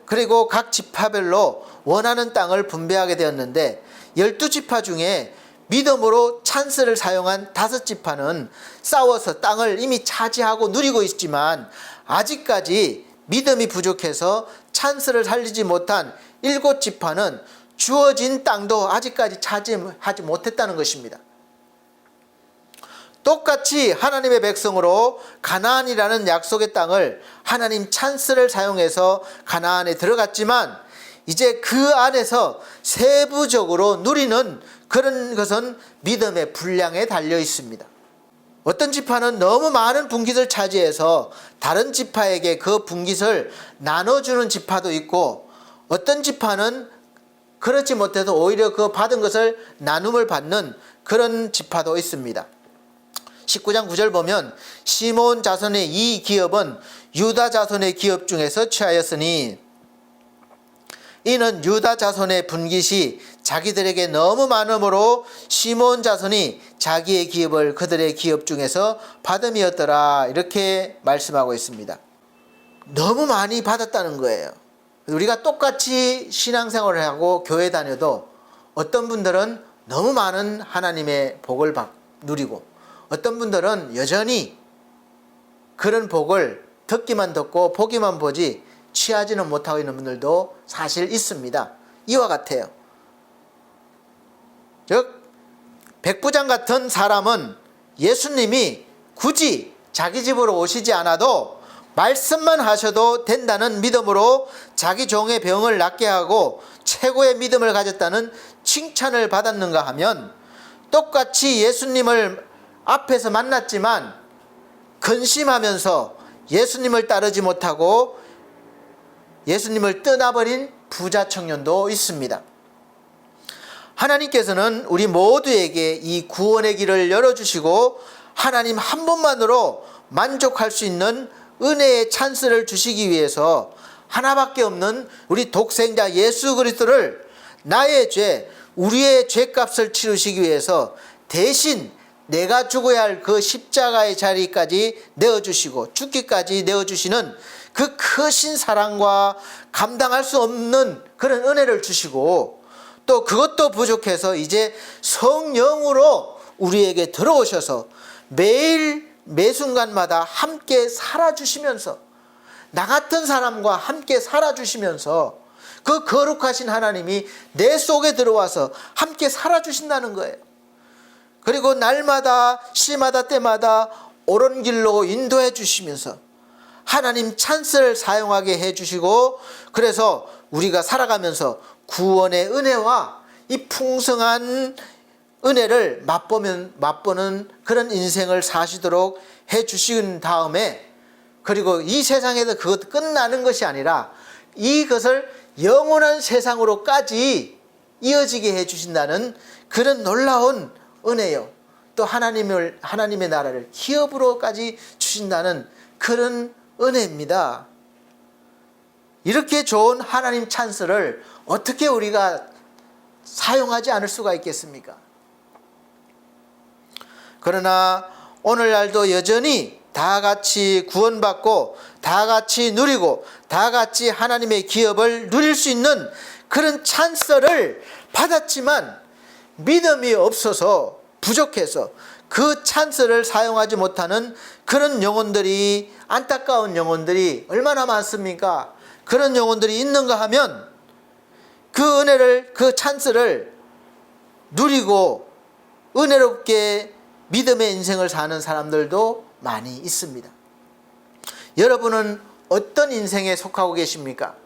그리고 각 지파별로 원하는 땅을 분배하게 되었는데 12지파 중에 믿음으로 찬스를 사용한 5지파는 싸워서 땅을 이미 차지하고 누리고 있지만 아직까지 믿음이 부족해서 찬스를 살리지 못한 7지파는 주어진 땅도 아직까지 차지하지 못했다는 것입니다. 똑같이 하나님의 백성으로 가나안이라는 약속의 땅을 하나님 찬스를 사용해서 가나안에 들어갔지만 이제 그 안에서 세부적으로 누리는 그런 것은 믿음의 분량에 달려 있습니다. 어떤 지파는 너무 많은 분깃을 차지해서 다른 지파에게 그 분깃을 나눠주는 지파도 있고, 어떤 지파는 그렇지 못해서 오히려 그 받은 것을 나눔을 받는 그런 지파도 있습니다. 19장 9절 보면 시몬 자손의 이 기업은 유다 자손의 기업 중에서 취하였으니 이는 유다 자손의 분깃이 자기들에게 너무 많으므로 시몬 자손이 자기의 기업을 그들의 기업 중에서 받음이었더라, 이렇게 말씀하고 있습니다. 너무 많이 받았다는 거예요. 우리가 똑같이 신앙생활을 하고 교회 다녀도 어떤 분들은 너무 많은 하나님의 복을 누리고, 어떤 분들은 여전히 그런 복을 듣기만 듣고 보기만 보지 취하지는 못하고 있는 분들도 사실 있습니다. 이와 같아요. 즉 백부장 같은 사람은 예수님이 굳이 자기 집으로 오시지 않아도 말씀만 하셔도 된다는 믿음으로 자기 종의 병을 낫게 하고 최고의 믿음을 가졌다는 칭찬을 받았는가 하면, 똑같이 예수님을 앞에서 만났지만 근심하면서 예수님을 따르지 못하고 예수님을 떠나버린 부자 청년도 있습니다. 하나님께서는 우리 모두에게 이 구원의 길을 열어주시고 하나님 한 분만으로 만족할 수 있는 은혜의 찬스를 주시기 위해서 하나밖에 없는 우리 독생자 예수 그리스도를 나의 죄, 우리의 죄값을 치르시기 위해서 대신 내가 죽어야 할 그 십자가의 자리까지 내어주시고 죽기까지 내어주시는 그 크신 사랑과 감당할 수 없는 그런 은혜를 주시고, 또 그것도 부족해서 이제 성령으로 우리에게 들어오셔서 매일 매순간마다 함께 살아주시면서, 나 같은 사람과 함께 살아주시면서 그 거룩하신 하나님이 내 속에 들어와서 함께 살아주신다는 거예요. 그리고 날마다 시마다 때마다 옳은 길로 인도해 주시면서 하나님 찬스를 사용하게 해 주시고, 그래서 우리가 살아가면서 구원의 은혜와 이 풍성한 은혜를 맛보는 그런 인생을 사시도록 해 주신 다음에, 그리고 이 세상에서 그것 끝나는 것이 아니라 이것을 영원한 세상으로까지 이어지게 해 주신다는 그런 놀라운 은혜요. 또 하나님의 나라를 기업으로까지 주신다는 그런 은혜입니다. 이렇게 좋은 하나님 찬스를 어떻게 우리가 사용하지 않을 수가 있겠습니까? 그러나 오늘날도 여전히 다 같이 구원받고 다 같이 누리고 다 같이 하나님의 기업을 누릴 수 있는 그런 찬스를 받았지만 믿음이 없어서 부족해서 그 찬스를 사용하지 못하는 그런 영혼들이, 안타까운 영혼들이 얼마나 많습니까? 그런 영혼들이 있는가 하면 그 은혜를, 그 찬스를 누리고 은혜롭게 믿음의 인생을 사는 사람들도 많이 있습니다. 여러분은 어떤 인생에 속하고 계십니까?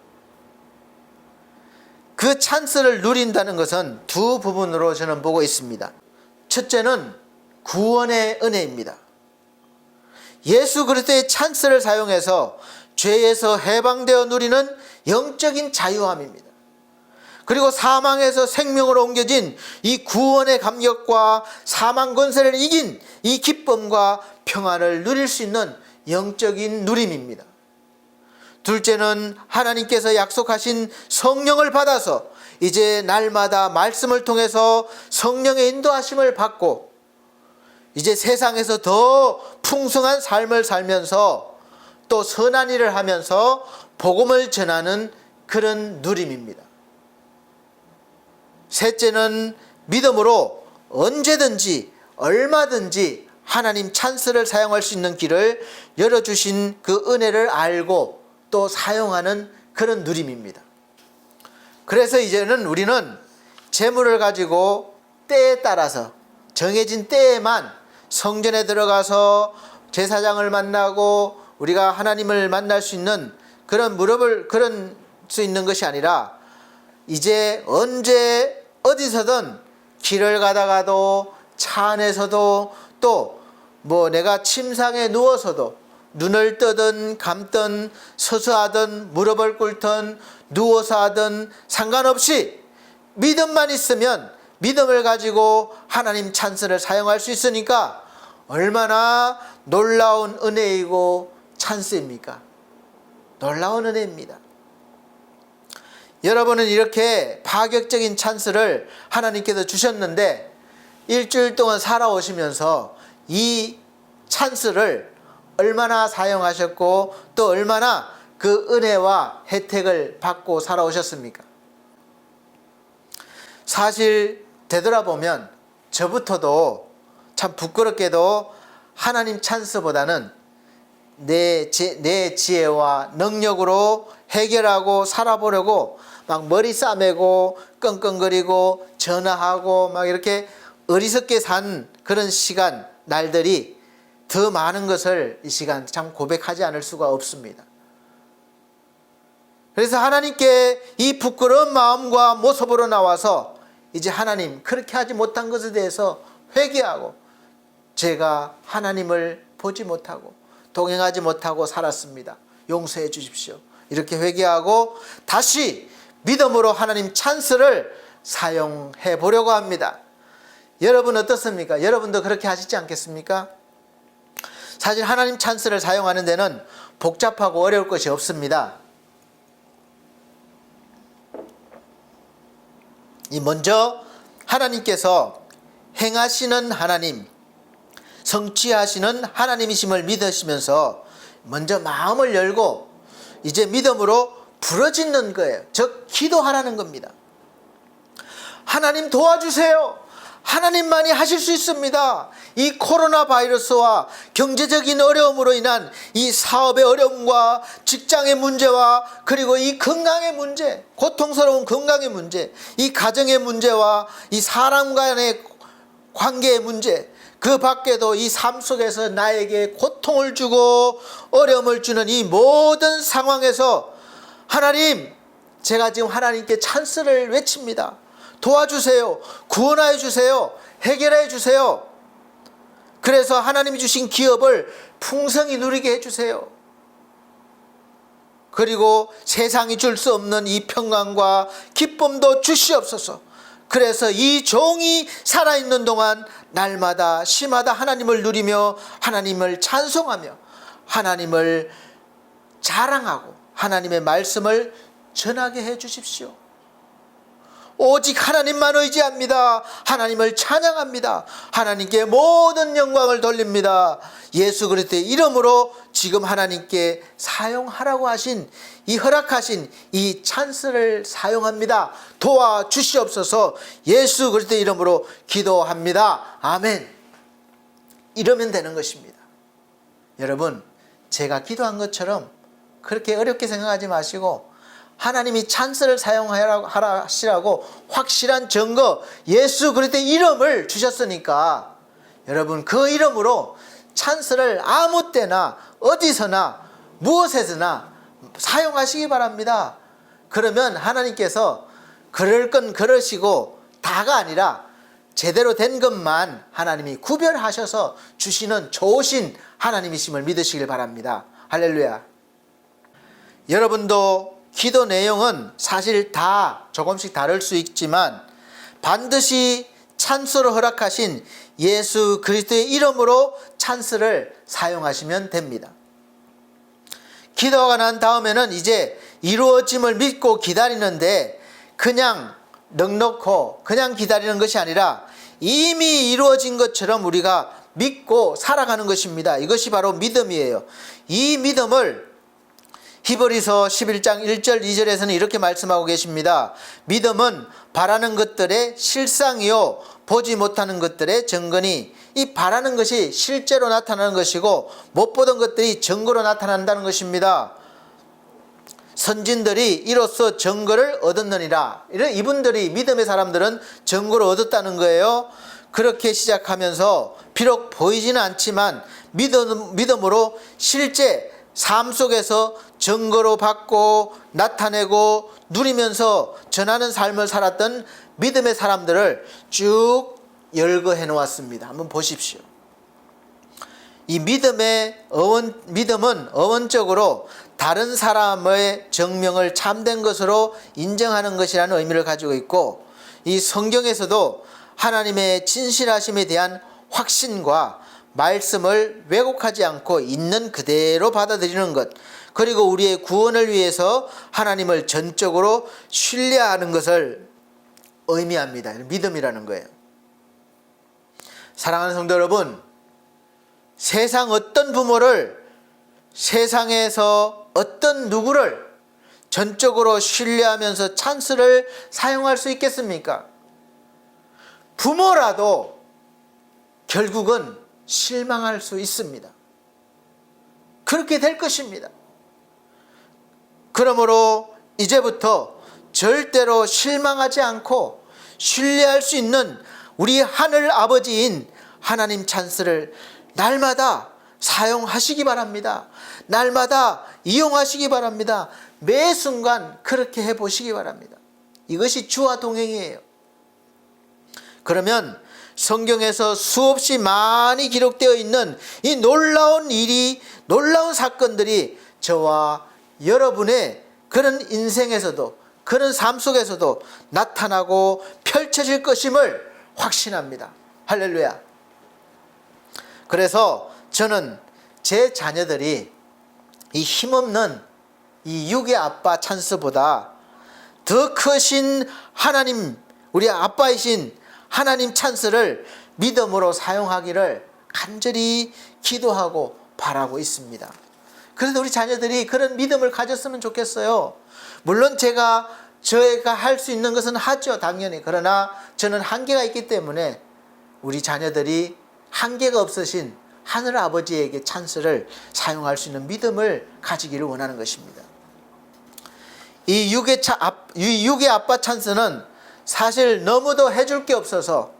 그 찬스를 누린다는 것은 두 부분으로 저는 보고 있습니다. 첫째는 구원의 은혜입니다. 예수 그리스도의 찬스를 사용해서 죄에서 해방되어 누리는 영적인 자유함입니다. 그리고 사망에서 생명으로 옮겨진 이 구원의 감격과 사망 권세를 이긴 이 기쁨과 평안을 누릴 수 있는 영적인 누림입니다. 둘째는 하나님께서 약속하신 성령을 받아서 이제 날마다 말씀을 통해서 성령의 인도하심을 받고 이제 세상에서 더 풍성한 삶을 살면서 또 선한 일을 하면서 복음을 전하는 그런 누림입니다. 셋째는 믿음으로 언제든지 얼마든지 하나님 찬스를 사용할 수 있는 길을 열어주신 그 은혜를 알고 또 사용하는 그런 누림입니다. 그래서 이제는 우리는 재물을 가지고 때에 따라서 정해진 때에만 성전에 들어가서 제사장을 만나고 우리가 하나님을 만날 수 있는 그런 그런 수 있는 것이 아니라 이제 언제 어디서든 길을 가다가도 차 안에서도 또 내가 침상에 누워서도 눈을 뜨든 감든 서서 하든 무릎을 꿇든 누워서 하든 상관없이 믿음만 있으면 믿음을 가지고 하나님 찬스를 사용할 수 있으니까 얼마나 놀라운 은혜이고 찬스입니까? 놀라운 은혜입니다. 여러분은 이렇게 파격적인 찬스를 하나님께서 주셨는데 일주일 동안 살아오시면서 이 찬스를 얼마나 사용하셨고 또 얼마나 그 은혜와 혜택을 받고 살아오셨습니까? 사실 되돌아보면 저부터도 참 부끄럽게도 하나님 찬스보다는 내 지혜와 능력으로 해결하고 살아보려고 막 머리 싸매고 끙끙거리고 전화하고 막 이렇게 어리석게 산 그런 시간, 날들이 더 많은 것을 이 시간 참 고백하지 않을 수가 없습니다. 그래서 하나님께 이 부끄러운 마음과 모습으로 나와서 이제 하나님 그렇게 하지 못한 것에 대해서 회개하고 제가 하나님을 보지 못하고 동행하지 못하고 살았습니다. 용서해 주십시오. 이렇게 회개하고 다시 믿음으로 하나님 찬스를 사용해 보려고 합니다. 여러분 어떻습니까? 여러분도 그렇게 하시지 않겠습니까? 사실 하나님 찬스를 사용하는 데는 복잡하고 어려울 것이 없습니다. 먼저 하나님께서 행하시는 하나님, 성취하시는 하나님이심을 믿으시면서 먼저 마음을 열고 이제 믿음으로 부르짖는 거예요. 즉 기도하라는 겁니다. 하나님 도와주세요. 하나님만이 하실 수 있습니다. 이 코로나 바이러스와 경제적인 어려움으로 인한 이 사업의 어려움과 직장의 문제와 그리고 이 건강의 문제, 고통스러운 건강의 문제, 이 가정의 문제와 이 사람 간의 관계의 문제, 그 밖에도 이 삶 속에서 나에게 고통을 주고 어려움을 주는 이 모든 상황에서 하나님, 제가 지금 하나님께 찬스를 외칩니다. 도와주세요. 구원하여 주세요. 해결해 주세요. 그래서 하나님이 주신 기업을 풍성히 누리게 해주세요. 그리고 세상이 줄 수 없는 이 평강과 기쁨도 주시옵소서. 그래서 이 종이 살아있는 동안 날마다 시마다 하나님을 누리며 하나님을 찬송하며 하나님을 자랑하고 하나님의 말씀을 전하게 해 주십시오. 오직 하나님만 의지합니다. 하나님을 찬양합니다. 하나님께 모든 영광을 돌립니다. 예수 그리스도의 이름으로 지금 하나님께 사용하라고 하신 이 허락하신 이 찬스를 사용합니다. 도와주시옵소서. 예수 그리스도의 이름으로 기도합니다. 아멘. 이러면 되는 것입니다. 여러분, 제가 기도한 것처럼 그렇게 어렵게 생각하지 마시고 하나님이 찬스를 사용하시라고 확실한 증거, 예수 그리스도의 이름을 주셨으니까 여러분 그 이름으로 찬스를 아무 때나 어디서나 무엇에서나 사용하시기 바랍니다. 그러면 하나님께서 그럴 건 그러시고 다가 아니라 제대로 된 것만 하나님이 구별하셔서 주시는 좋으신 하나님이심을 믿으시길 바랍니다. 할렐루야. 여러분도 기도 내용은 사실 다 조금씩 다를 수 있지만 반드시 찬스로 허락하신 예수 그리스도의 이름으로 찬스를 사용하시면 됩니다. 기도가 난 다음에는 이제 이루어짐을 믿고 기다리는데 그냥 넉넉고 그냥 기다리는 것이 아니라 이미 이루어진 것처럼 우리가 믿고 살아가는 것입니다. 이것이 바로 믿음이에요. 이 믿음을 히브리서 11장 1절 2절에서는 이렇게 말씀하고 계십니다. 믿음은 바라는 것들의 실상이요 보지 못하는 것들의 증거니, 이 바라는 것이 실제로 나타나는 것이고 못 보던 것들이 증거로 나타난다는 것입니다. 선진들이 이로써 증거를 얻었느니라. 이분들이 믿음의 사람들은 증거를 얻었다는 거예요. 그렇게 시작하면서 비록 보이지는 않지만 믿음으로 실제 삶 속에서 증거로 받고 나타내고 누리면서 전하는 삶을 살았던 믿음의 사람들을 쭉 열거해 놓았습니다. 한번 보십시오. 이 믿음은 어원적으로 다른 사람의 정명을 참된 것으로 인정하는 것이라는 의미를 가지고 있고, 이 성경에서도 하나님의 진실하심에 대한 확신과 말씀을 왜곡하지 않고 있는 그대로 받아들이는 것, 그리고 우리의 구원을 위해서 하나님을 전적으로 신뢰하는 것을 의미합니다. 믿음이라는 거예요. 사랑하는 성도 여러분, 세상 어떤 부모를, 세상에서 어떤 누구를 전적으로 신뢰하면서 찬스를 사용할 수 있겠습니까? 부모라도 결국은 실망할 수 있습니다. 그렇게 될 것입니다. 그러므로 이제부터 절대로 실망하지 않고 신뢰할 수 있는 우리 하늘 아버지인 하나님 찬스를 날마다 사용하시기 바랍니다. 날마다 이용하시기 바랍니다. 매 순간 그렇게 해보시기 바랍니다. 이것이 주와 동행이에요. 그러면 성경에서 수없이 많이 기록되어 있는 이 놀라운 일이, 놀라운 사건들이 저와 여러분의 그런 인생에서도, 그런 삶 속에서도 나타나고 펼쳐질 것임을 확신합니다. 할렐루야. 그래서 저는 제 자녀들이 이 힘없는 이 육의 아빠 찬스보다 더 크신 하나님, 우리 아빠이신 하나님 찬스를 믿음으로 사용하기를 간절히 기도하고 바라고 있습니다. 그래서 우리 자녀들이 그런 믿음을 가졌으면 좋겠어요. 물론 저희가 할 수 있는 것은 하죠, 당연히. 그러나 저는 한계가 있기 때문에 우리 자녀들이 한계가 없으신 하늘 아버지에게 찬스를 사용할 수 있는 믿음을 가지기를 원하는 것입니다. 이 육의 아빠 찬스는 사실 너무도 해줄 게 없어서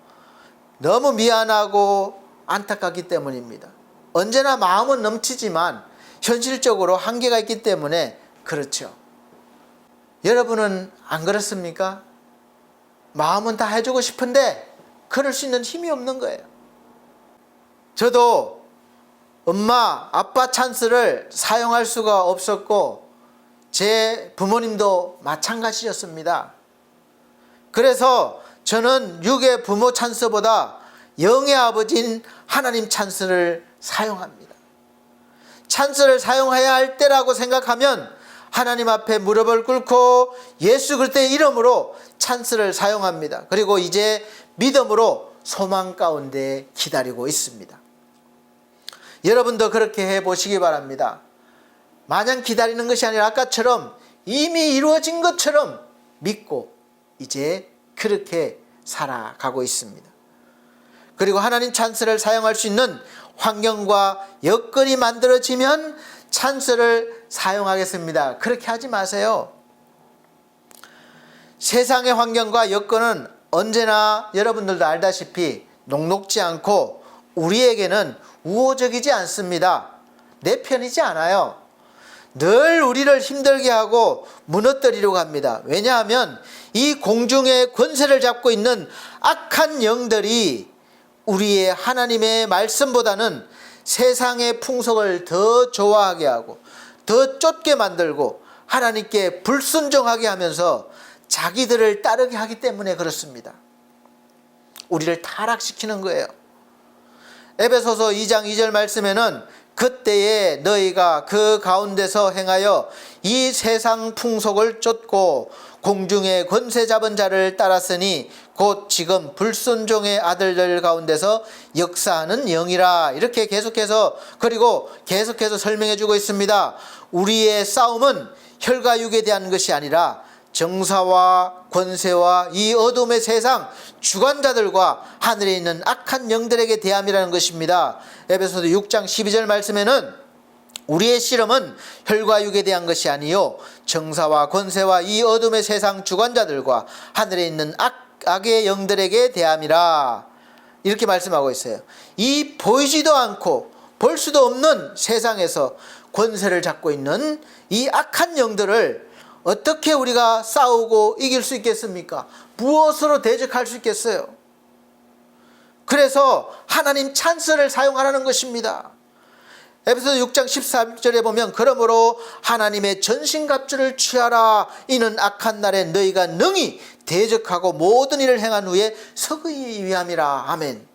너무 미안하고 안타깝기 때문입니다. 언제나 마음은 넘치지만 현실적으로 한계가 있기 때문에 그렇죠. 여러분은 안 그렇습니까? 마음은 다 해주고 싶은데 그럴 수 있는 힘이 없는 거예요. 저도 엄마, 아빠 찬스를 사용할 수가 없었고 제 부모님도 마찬가지였습니다. 그래서 저는 육의 부모 찬스보다 영의 아버지인 하나님 찬스를 사용합니다. 찬스를 사용해야 할 때라고 생각하면 하나님 앞에 무릎을 꿇고 예수 그리스도의 이름으로 찬스를 사용합니다. 그리고 이제 믿음으로 소망 가운데 기다리고 있습니다. 여러분도 그렇게 해보시기 바랍니다. 마냥 기다리는 것이 아니라 아까처럼 이미 이루어진 것처럼 믿고 이제 그렇게 살아가고 있습니다. 그리고 하나님 찬스를 사용할 수 있는 환경과 여건이 만들어지면 찬스를 사용하겠습니다. 그렇게 하지 마세요. 세상의 환경과 여건은 언제나 여러분들도 알다시피 녹록지 않고 우리에게는 우호적이지 않습니다. 내 편이지 않아요. 늘 우리를 힘들게 하고 무너뜨리려고 합니다. 왜냐하면 이 공중의 권세를 잡고 있는 악한 영들이 우리의 하나님의 말씀보다는 세상의 풍속을 더 좋아하게 하고 더 쫓게 만들고 하나님께 불순종하게 하면서 자기들을 따르게 하기 때문에 그렇습니다. 우리를 타락시키는 거예요. 에베소서 2장 2절 말씀에는 그때에 너희가 그 가운데서 행하여 이 세상 풍속을 쫓고 공중의 권세 잡은 자를 따랐으니 곧 지금 불순종의 아들들 가운데서 역사하는 영이라. 이렇게 계속해서 그리고 계속해서 설명해 주고 있습니다. 우리의 싸움은 혈과 육에 대한 것이 아니라 정사와 권세와 이 어둠의 세상 주관자들과 하늘에 있는 악한 영들에게 대함이라는 것입니다. 에베소서 6장 12절 말씀에는 우리의 씨름은 혈과 육에 대한 것이 아니요 정사와 권세와 이 어둠의 세상 주관자들과 하늘에 있는 악의 영들에게 대함이라. 이렇게 말씀하고 있어요. 이 보이지도 않고 볼 수도 없는 세상에서 권세를 잡고 있는 이 악한 영들을 어떻게 우리가 싸우고 이길 수 있겠습니까? 무엇으로 대적할 수 있겠어요? 그래서 하나님 찬스를 사용하라는 것입니다. 에베소서 6장 13절에 보면 그러므로 하나님의 전신갑주를 취하라. 이는 악한 날에 너희가 능히 대적하고 모든 일을 행한 후에 서기 위함이라. 아멘.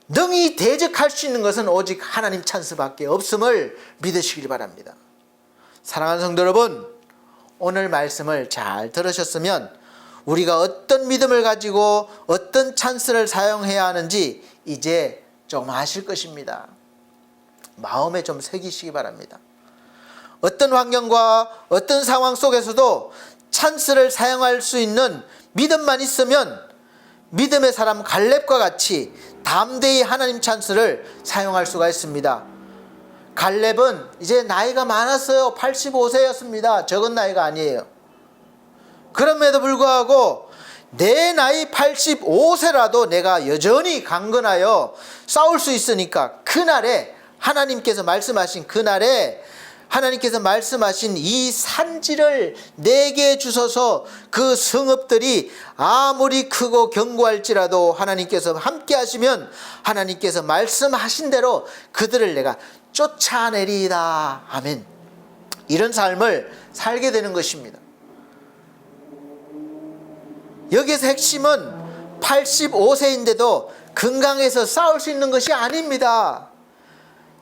능히 대적할 수 있는 것은 오직 하나님 찬스밖에 없음을 믿으시길 바랍니다. 사랑하는 성도 여러분, 오늘 말씀을 잘 들으셨으면 우리가 어떤 믿음을 가지고 어떤 찬스를 사용해야 하는지 이제 좀 아실 것입니다. 마음에 좀 새기시기 바랍니다. 어떤 환경과 어떤 상황 속에서도 찬스를 사용할 수 있는 믿음만 있으면 믿음의 사람 갈렙과 같이 담대히 하나님 찬스를 사용할 수가 있습니다. 갈렙은 이제 나이가 많았어요. 85세였습니다. 적은 나이가 아니에요. 그럼에도 불구하고 내 나이 85세라도 내가 여전히 강건하여 싸울 수 있으니까 그날에 하나님께서 말씀하신 그날에 하나님께서 말씀하신 이 산지를 내게 주소서. 그 성읍들이 아무리 크고 견고할지라도 하나님께서 함께 하시면 하나님께서 말씀하신 대로 그들을 내가 쫓아내리이다. 아멘. 이런 삶을 살게 되는 것입니다. 여기에서 핵심은 85세인데도 건강해서 싸울 수 있는 것이 아닙니다.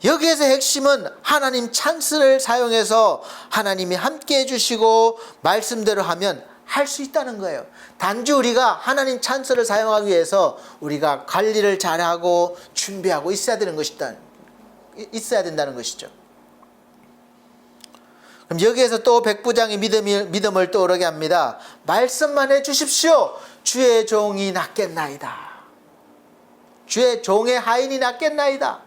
여기에서 핵심은 하나님 찬스를 사용해서 하나님이 함께 해주시고 말씀대로 하면 할 수 있다는 거예요. 단지 우리가 하나님 찬스를 사용하기 위해서 우리가 관리를 잘하고 준비하고 있어야 된다는 것이죠. 그럼 여기에서 또 백부장의 믿음을 떠오르게 합니다. 말씀만 해주십시오. 주의 종이 낫겠나이다. 주의 종의 하인이 낫겠나이다.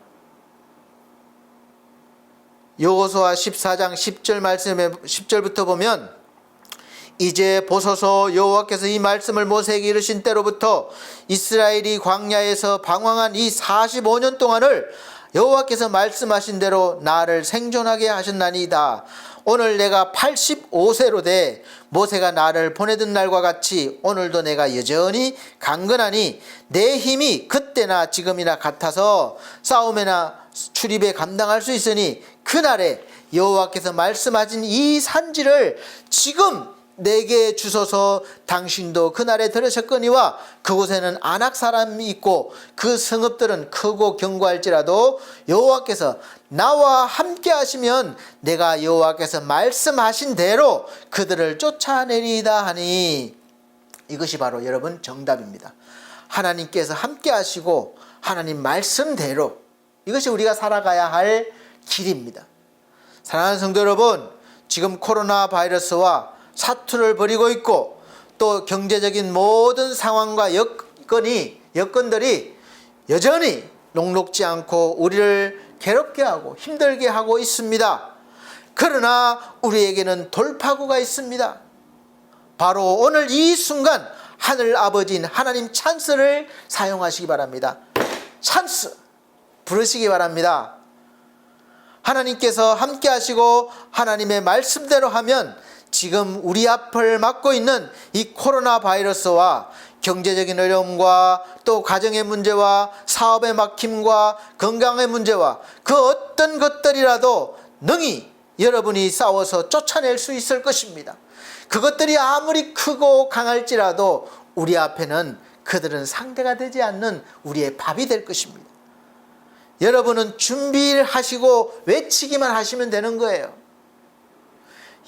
여호수아 14장 10절 말씀에 10절부터 보면 이제 보소서, 여호와께서 이 말씀을 모세에게 이르신 때로부터 이스라엘이 광야에서 방황한 이 45년 동안을 여호와께서 말씀하신 대로 나를 생존하게 하셨나이다. 오늘 내가 85세로 돼 모세가 나를 보내던 날과 같이 오늘도 내가 여전히 강건하니 내 힘이 그때나 지금이나 같아서 싸움이나 출입에 감당할 수 있으니 그날에 여호와께서 말씀하신 이 산지를 지금 내게 주소서. 당신도 그날에 들으셨거니와 그곳에는 아낙 사람이 있고 그 성읍들은 크고 견고할지라도 여호와께서 나와 함께 하시면 내가 여호와께서 말씀하신 대로 그들을 쫓아내리이다 하니, 이것이 바로 여러분 정답입니다. 하나님께서 함께 하시고 하나님 말씀대로, 이것이 우리가 살아가야 할 길입니다. 사랑하는 성도 여러분, 지금 코로나 바이러스와 사투를 벌이고 있고 또 경제적인 모든 상황과 여건들이 여전히 녹록지 않고 우리를 괴롭게 하고 힘들게 하고 있습니다. 그러나 우리에게는 돌파구가 있습니다. 바로 오늘 이 순간 하늘 아버지인 하나님 찬스를 사용하시기 바랍니다. 찬스 부르시기 바랍니다. 하나님께서 함께 하시고 하나님의 말씀대로 하면 지금 우리 앞을 막고 있는 이 코로나 바이러스와 경제적인 어려움과 또 가정의 문제와 사업의 막힘과 건강의 문제와 그 어떤 것들이라도 능히 여러분이 싸워서 쫓아낼 수 있을 것입니다. 그것들이 아무리 크고 강할지라도 우리 앞에는 그들은 상대가 되지 않는 우리의 밥이 될 것입니다. 여러분은 준비를 하시고 외치기만 하시면 되는 거예요.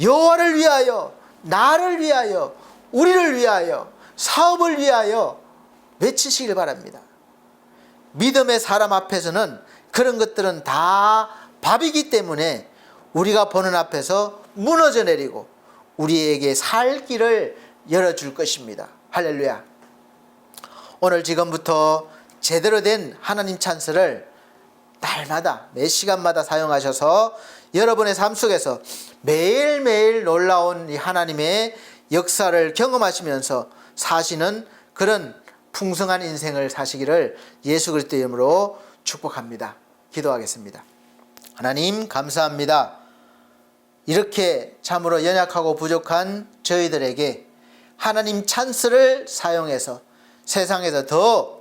여호와를 위하여, 나를 위하여, 우리를 위하여, 사업을 위하여 외치시길 바랍니다. 믿음의 사람 앞에서는 그런 것들은 다 밥이기 때문에 우리가 보는 앞에서 무너져 내리고 우리에게 살 길을 열어줄 것입니다. 할렐루야. 오늘 지금부터 제대로 된 하나님 찬스를 날마다 매 시간마다 사용하셔서 여러분의 삶 속에서 매일매일 놀라운 이 하나님의 역사를 경험하시면서 사시는 그런 풍성한 인생을 사시기를 예수 그리스도의 이름으로 축복합니다. 기도하겠습니다. 하나님 감사합니다. 이렇게 참으로 연약하고 부족한 저희들에게 하나님 찬스를 사용해서 세상에서 더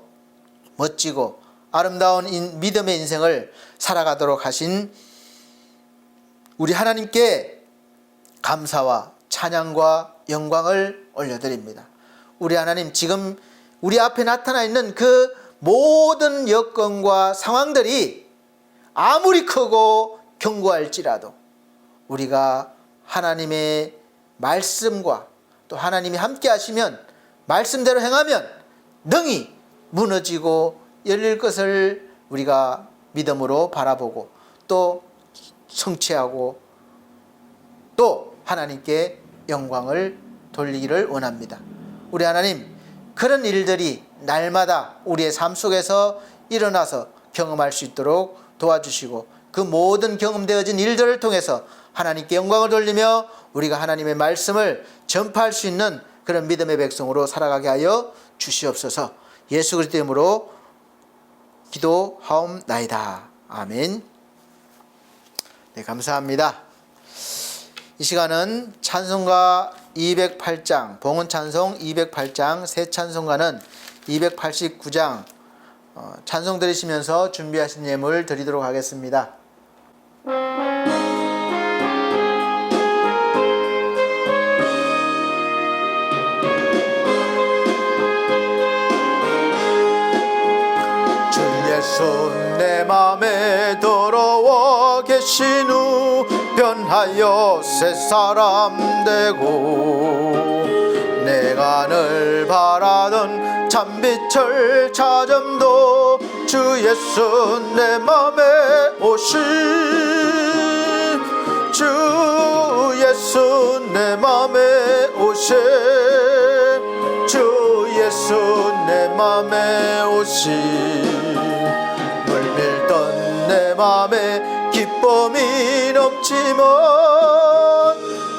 멋지고 아름다운 믿음의 인생을 살아가도록 하신 우리 하나님께 감사와 찬양과 영광을 올려드립니다. 우리 하나님, 지금 우리 앞에 나타나 있는 그 모든 여건과 상황들이 아무리 크고 견고할지라도 우리가 하나님의 말씀과 또 하나님이 함께 하시면, 말씀대로 행하면 능히 무너지고 열릴 것을 우리가 믿음으로 바라보고 또 성취하고 또 하나님께 영광을 돌리기를 원합니다. 우리 하나님, 그런 일들이 날마다 우리의 삶 속에서 일어나서 경험할 수 있도록 도와주시고 그 모든 경험되어진 일들을 통해서 하나님께 영광을 돌리며 우리가 하나님의 말씀을 전파할 수 있는 그런 믿음의 백성으로 살아가게 하여 주시옵소서. 예수 그리스도 이름으로 기도하옵나이다. 아멘. 네, 감사합니다. 이 시간은 찬송가 208장, 봉헌 찬송 208장, 새 찬송가는 289장 찬송 들으시면서 준비하신 예물 드리도록 하겠습니다. 내 맘에 들어와 계신 후 변하여 새 사람 되고 내가 늘 바라던 참빛을 찾음도 주 예수 내 맘에 오신 주 예수 내 맘에 오신 주 예수 내 맘에 오신 물밀던 내 맘에 기쁨이 넘치면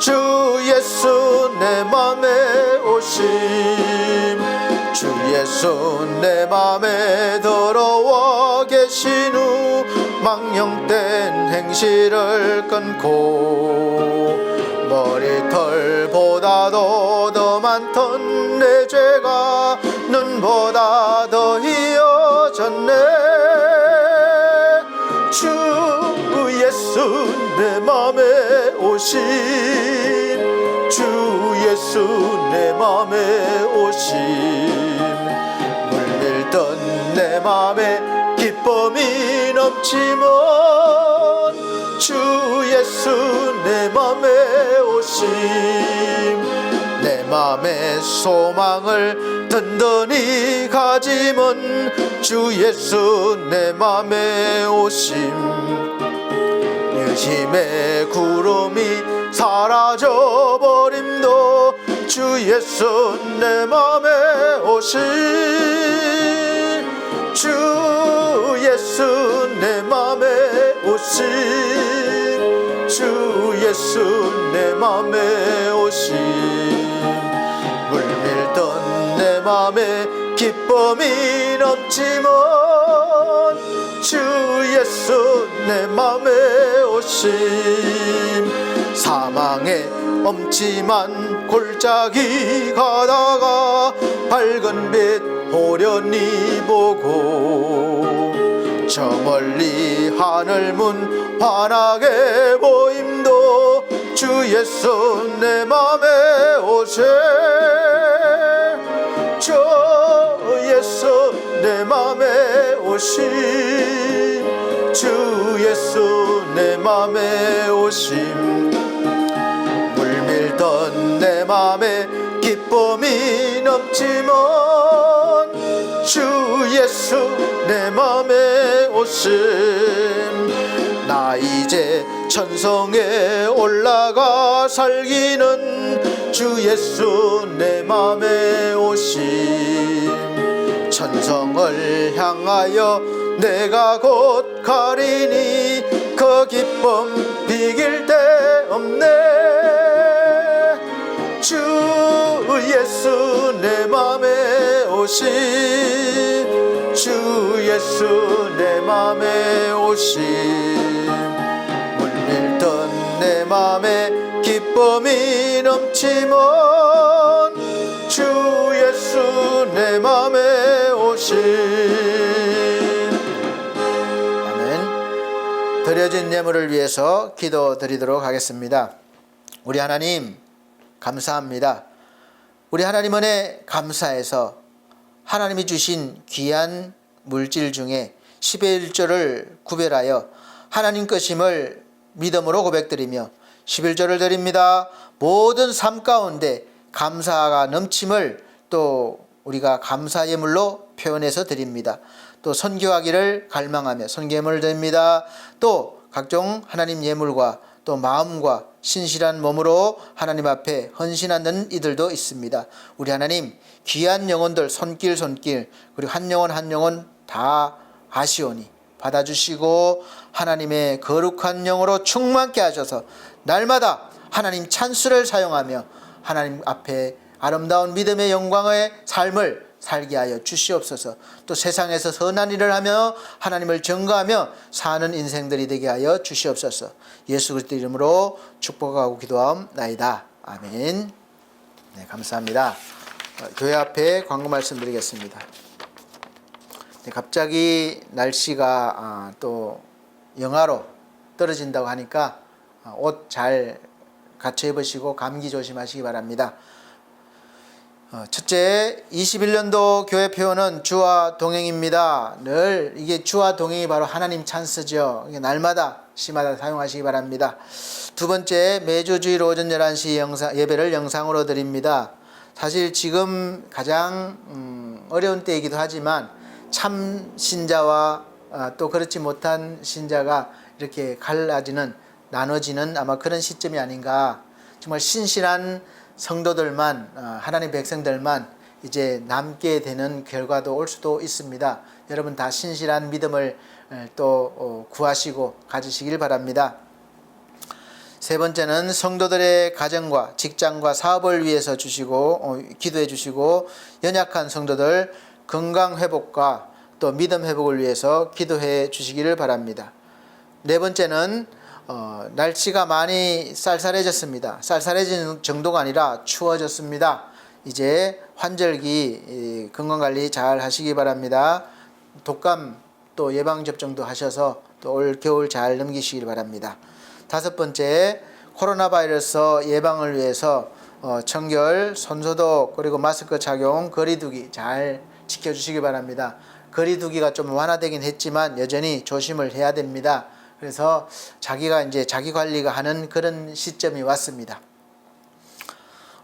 주 예수 내 맘에 주 예수 내 맘에 들어와 계신 후 망령된 행실을 끊고 머리털보다도 더 많던 내 죄가 눈보다 더 희어졌네. 주 예수 내 맘에 오신 주 예수 내 맘에 오심 물밀던 내 맘에 기쁨이 넘치면 주 예수 내 맘에 오심 내 맘에 소망을 든든히 가지면 주 예수 내 맘에 오심 유심의 구름이 사라져버림도 주 예수 내 맘에 오심 주 예수 내 맘에 오심 주 예수 내 맘에 오심 물밀던 내 맘에 기쁨이 넘치면 주 예수 내 맘에 오심 사망의 엄침한 골짜기 가다가 밝은 빛 호련히 보고 저 멀리 하늘 문 환하게 보임도 주 예수 내 맘에 오세 주 예수 내 맘에 오심 주 예수 내 맘에 오심 물밀던 내 맘에 기쁨이 넘치면 주 예수 내 맘에 오심 나 이제 천성에 올라가 살기는 주 예수 내 맘에 오심 천성을 향하여 내가 곧 가리니 그 기쁨 비길 데 없네 주 예수 내 맘에 오심 주 예수 내 맘에 오심 물밀던 내 맘에 기쁨이 넘치면 주 예수 내 맘에 오심 아멘. 드려진 예물을 위해서 기도드리도록 하겠습니다. 우리 하나님 감사합니다. 우리 하나님 은혜 감사해서 하나님이 주신 귀한 물질 중에 10의 1조를 구별하여 하나님 것임을 믿음으로 고백드리며 11조를 드립니다. 모든 삶 가운데 감사가 넘침을 또 우리가 감사 예물로 표현해서 드립니다. 또 선교하기를 갈망하며 선교 예물을 드립니다. 또 각종 하나님 예물과 또 마음과 신실한 몸으로 하나님 앞에 헌신하는 이들도 있습니다. 우리 하나님 귀한 영혼들 손길 그리고 한 영혼 다 아시오니 받아주시고 하나님의 거룩한 영으로 충만케 하셔서 날마다 하나님 찬수를 사용하며 하나님 앞에 아름다운 믿음의 영광의 삶을 살게 하여 주시옵소서. 또 세상에서 선한 일을 하며 하나님을 증거하며 사는 인생들이 되게 하여 주시옵소서. 예수 그리스도 이름으로 축복하고 기도하옵나이다. 아멘. 네, 감사합니다. 교회 앞에 광고 말씀드리겠습니다. 네, 갑자기 날씨가 또 영하로 떨어진다고 하니까 옷 잘 갖춰 입으시고 감기 조심하시기 바랍니다. 첫째, 21년도 교회 표어는 주와 동행입니다. 늘 이게 주와 동행이 바로 하나님 찬스죠. 날마다 시마다 사용하시기 바랍니다. 두 번째, 매주 주일 오전 11시 예배를 영상으로 드립니다. 사실 지금 가장 어려운 때이기도 하지만 참 신자와 또 그렇지 못한 신자가 이렇게 나눠지는 아마 그런 시점이 아닌가. 정말 신실한 성도들만 하나님 백성들만 이제 남게 되는 결과도 올 수도 있습니다. 여러분 다 신실한 믿음을 또 구하시고 가지시길 바랍니다. 세 번째는 성도들의 가정과 직장과 사업을 위해서 기도해 주시고 연약한 성도들 건강 회복과 또 믿음 회복을 위해서 기도해 주시기를 바랍니다. 네 번째는 날씨가 많이 쌀쌀해졌습니다. 쌀쌀해진 정도가 아니라 추워졌습니다. 이제 환절기 건강관리 잘 하시기 바랍니다. 독감 또 예방접종도 하셔서 또 올 겨울 잘 넘기시길 바랍니다. 다섯 번째, 코로나 바이러스 예방을 위해서 청결, 손소독, 그리고 마스크 착용, 거리두기 잘 지켜주시기 바랍니다. 거리두기가 좀 완화되긴 했지만 여전히 조심을 해야 됩니다. 그래서 자기가 이제 자기 관리가 하는 그런 시점이 왔습니다.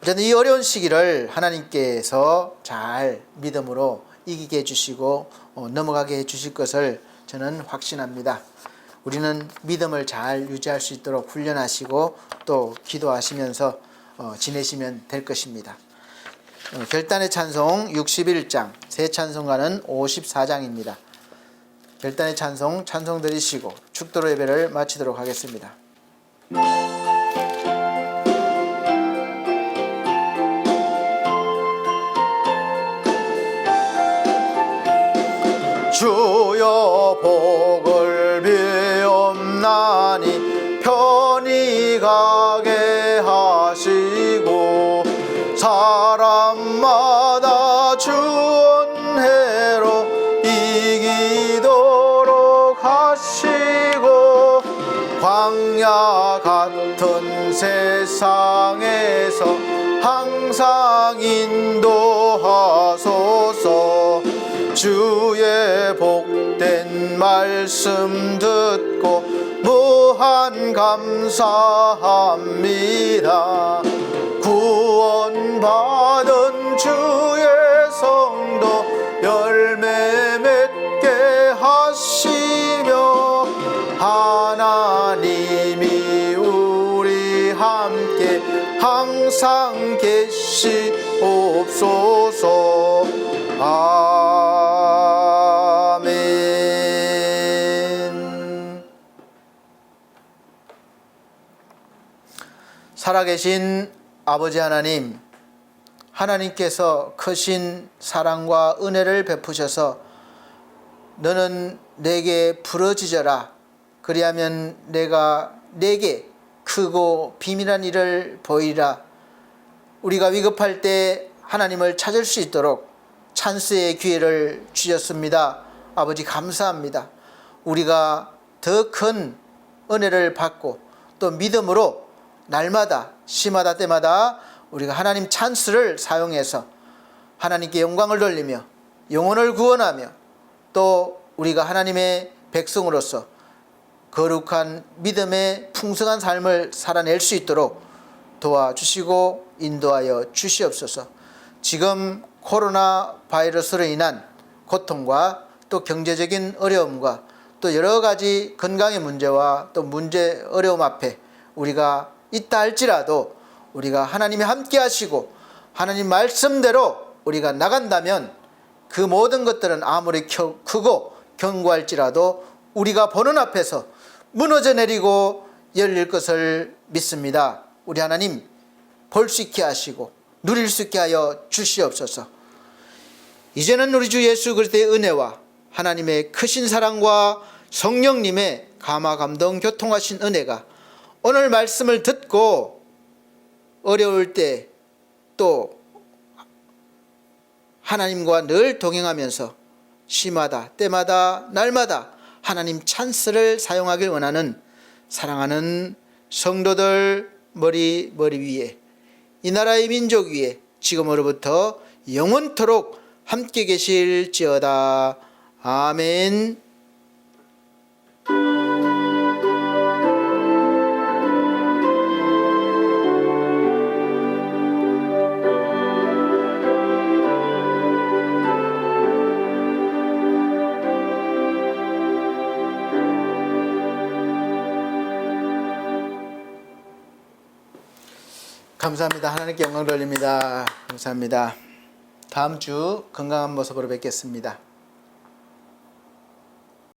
어쨌든 이 어려운 시기를 하나님께서 잘 믿음으로 이기게 해주시고 넘어가게 해주실 것을 저는 확신합니다. 우리는 믿음을 잘 유지할 수 있도록 훈련하시고 또 기도하시면서 지내시면 될 것입니다. 결단의 찬송 61장, 새 찬송가는 54장입니다. 결단의 찬송 드리시고 축도로 예배를 마치도록 하겠습니다. 주여 복을 비옵나니 편히 가게 하시고 사람마다 주 은혜로 이기도록 하시고 광야 같은 세상에서 항상 인도하소서. 주의 복된 말씀 듣고 무한 감사합니다. 구원받은 주의 성도 열매 맺게 하시며 하나님이 우리 함께 항상 계시옵소서. 아멘. 살아계신 아버지 하나님, 하나님께서 크신 사랑과 은혜를 베푸셔서 너는 내게 부르짖어라, 그리하면 내가 내게 크고 비밀한 일을 보이리라. 우리가 위급할 때 하나님을 찾을 수 있도록 찬스의 기회를 주셨습니다. 아버지 감사합니다. 우리가 더 큰 은혜를 받고 또 믿음으로 날마다 시마다 때마다 우리가 하나님 찬스를 사용해서 하나님께 영광을 돌리며 영혼을 구원하며 또 우리가 하나님의 백성으로서 거룩한 믿음의 풍성한 삶을 살아낼 수 있도록 도와주시고 인도하여 주시옵소서. 지금 코로나 바이러스로 인한 고통과 또 경제적인 어려움과 또 여러 가지 건강의 문제와 또 어려움 앞에 우리가 있다 할지라도 우리가 하나님이 함께 하시고 하나님 말씀대로 우리가 나간다면 그 모든 것들은 아무리 크고 견고할지라도 우리가 보는 앞에서 무너져 내리고 열릴 것을 믿습니다. 우리 하나님 볼 수 있게 하시고 누릴 수 있게 하여 주시옵소서. 이제는 우리 주 예수 그리스도의 은혜와 하나님의 크신 사랑과 성령님의 감화 감동 교통하신 은혜가 오늘 말씀을 듣고 어려울 때 또 하나님과 늘 동행하면서 시마다 때마다 날마다 하나님 찬스를 사용하길 원하는 사랑하는 성도들 머리 위에 이 나라의 민족 위에 지금으로부터 영원토록 함께 계실지어다. 아멘. 감사합니다. 하나님께 영광 돌립니다. 감사합니다. 다음 주 건강한 모습으로 뵙겠습니다.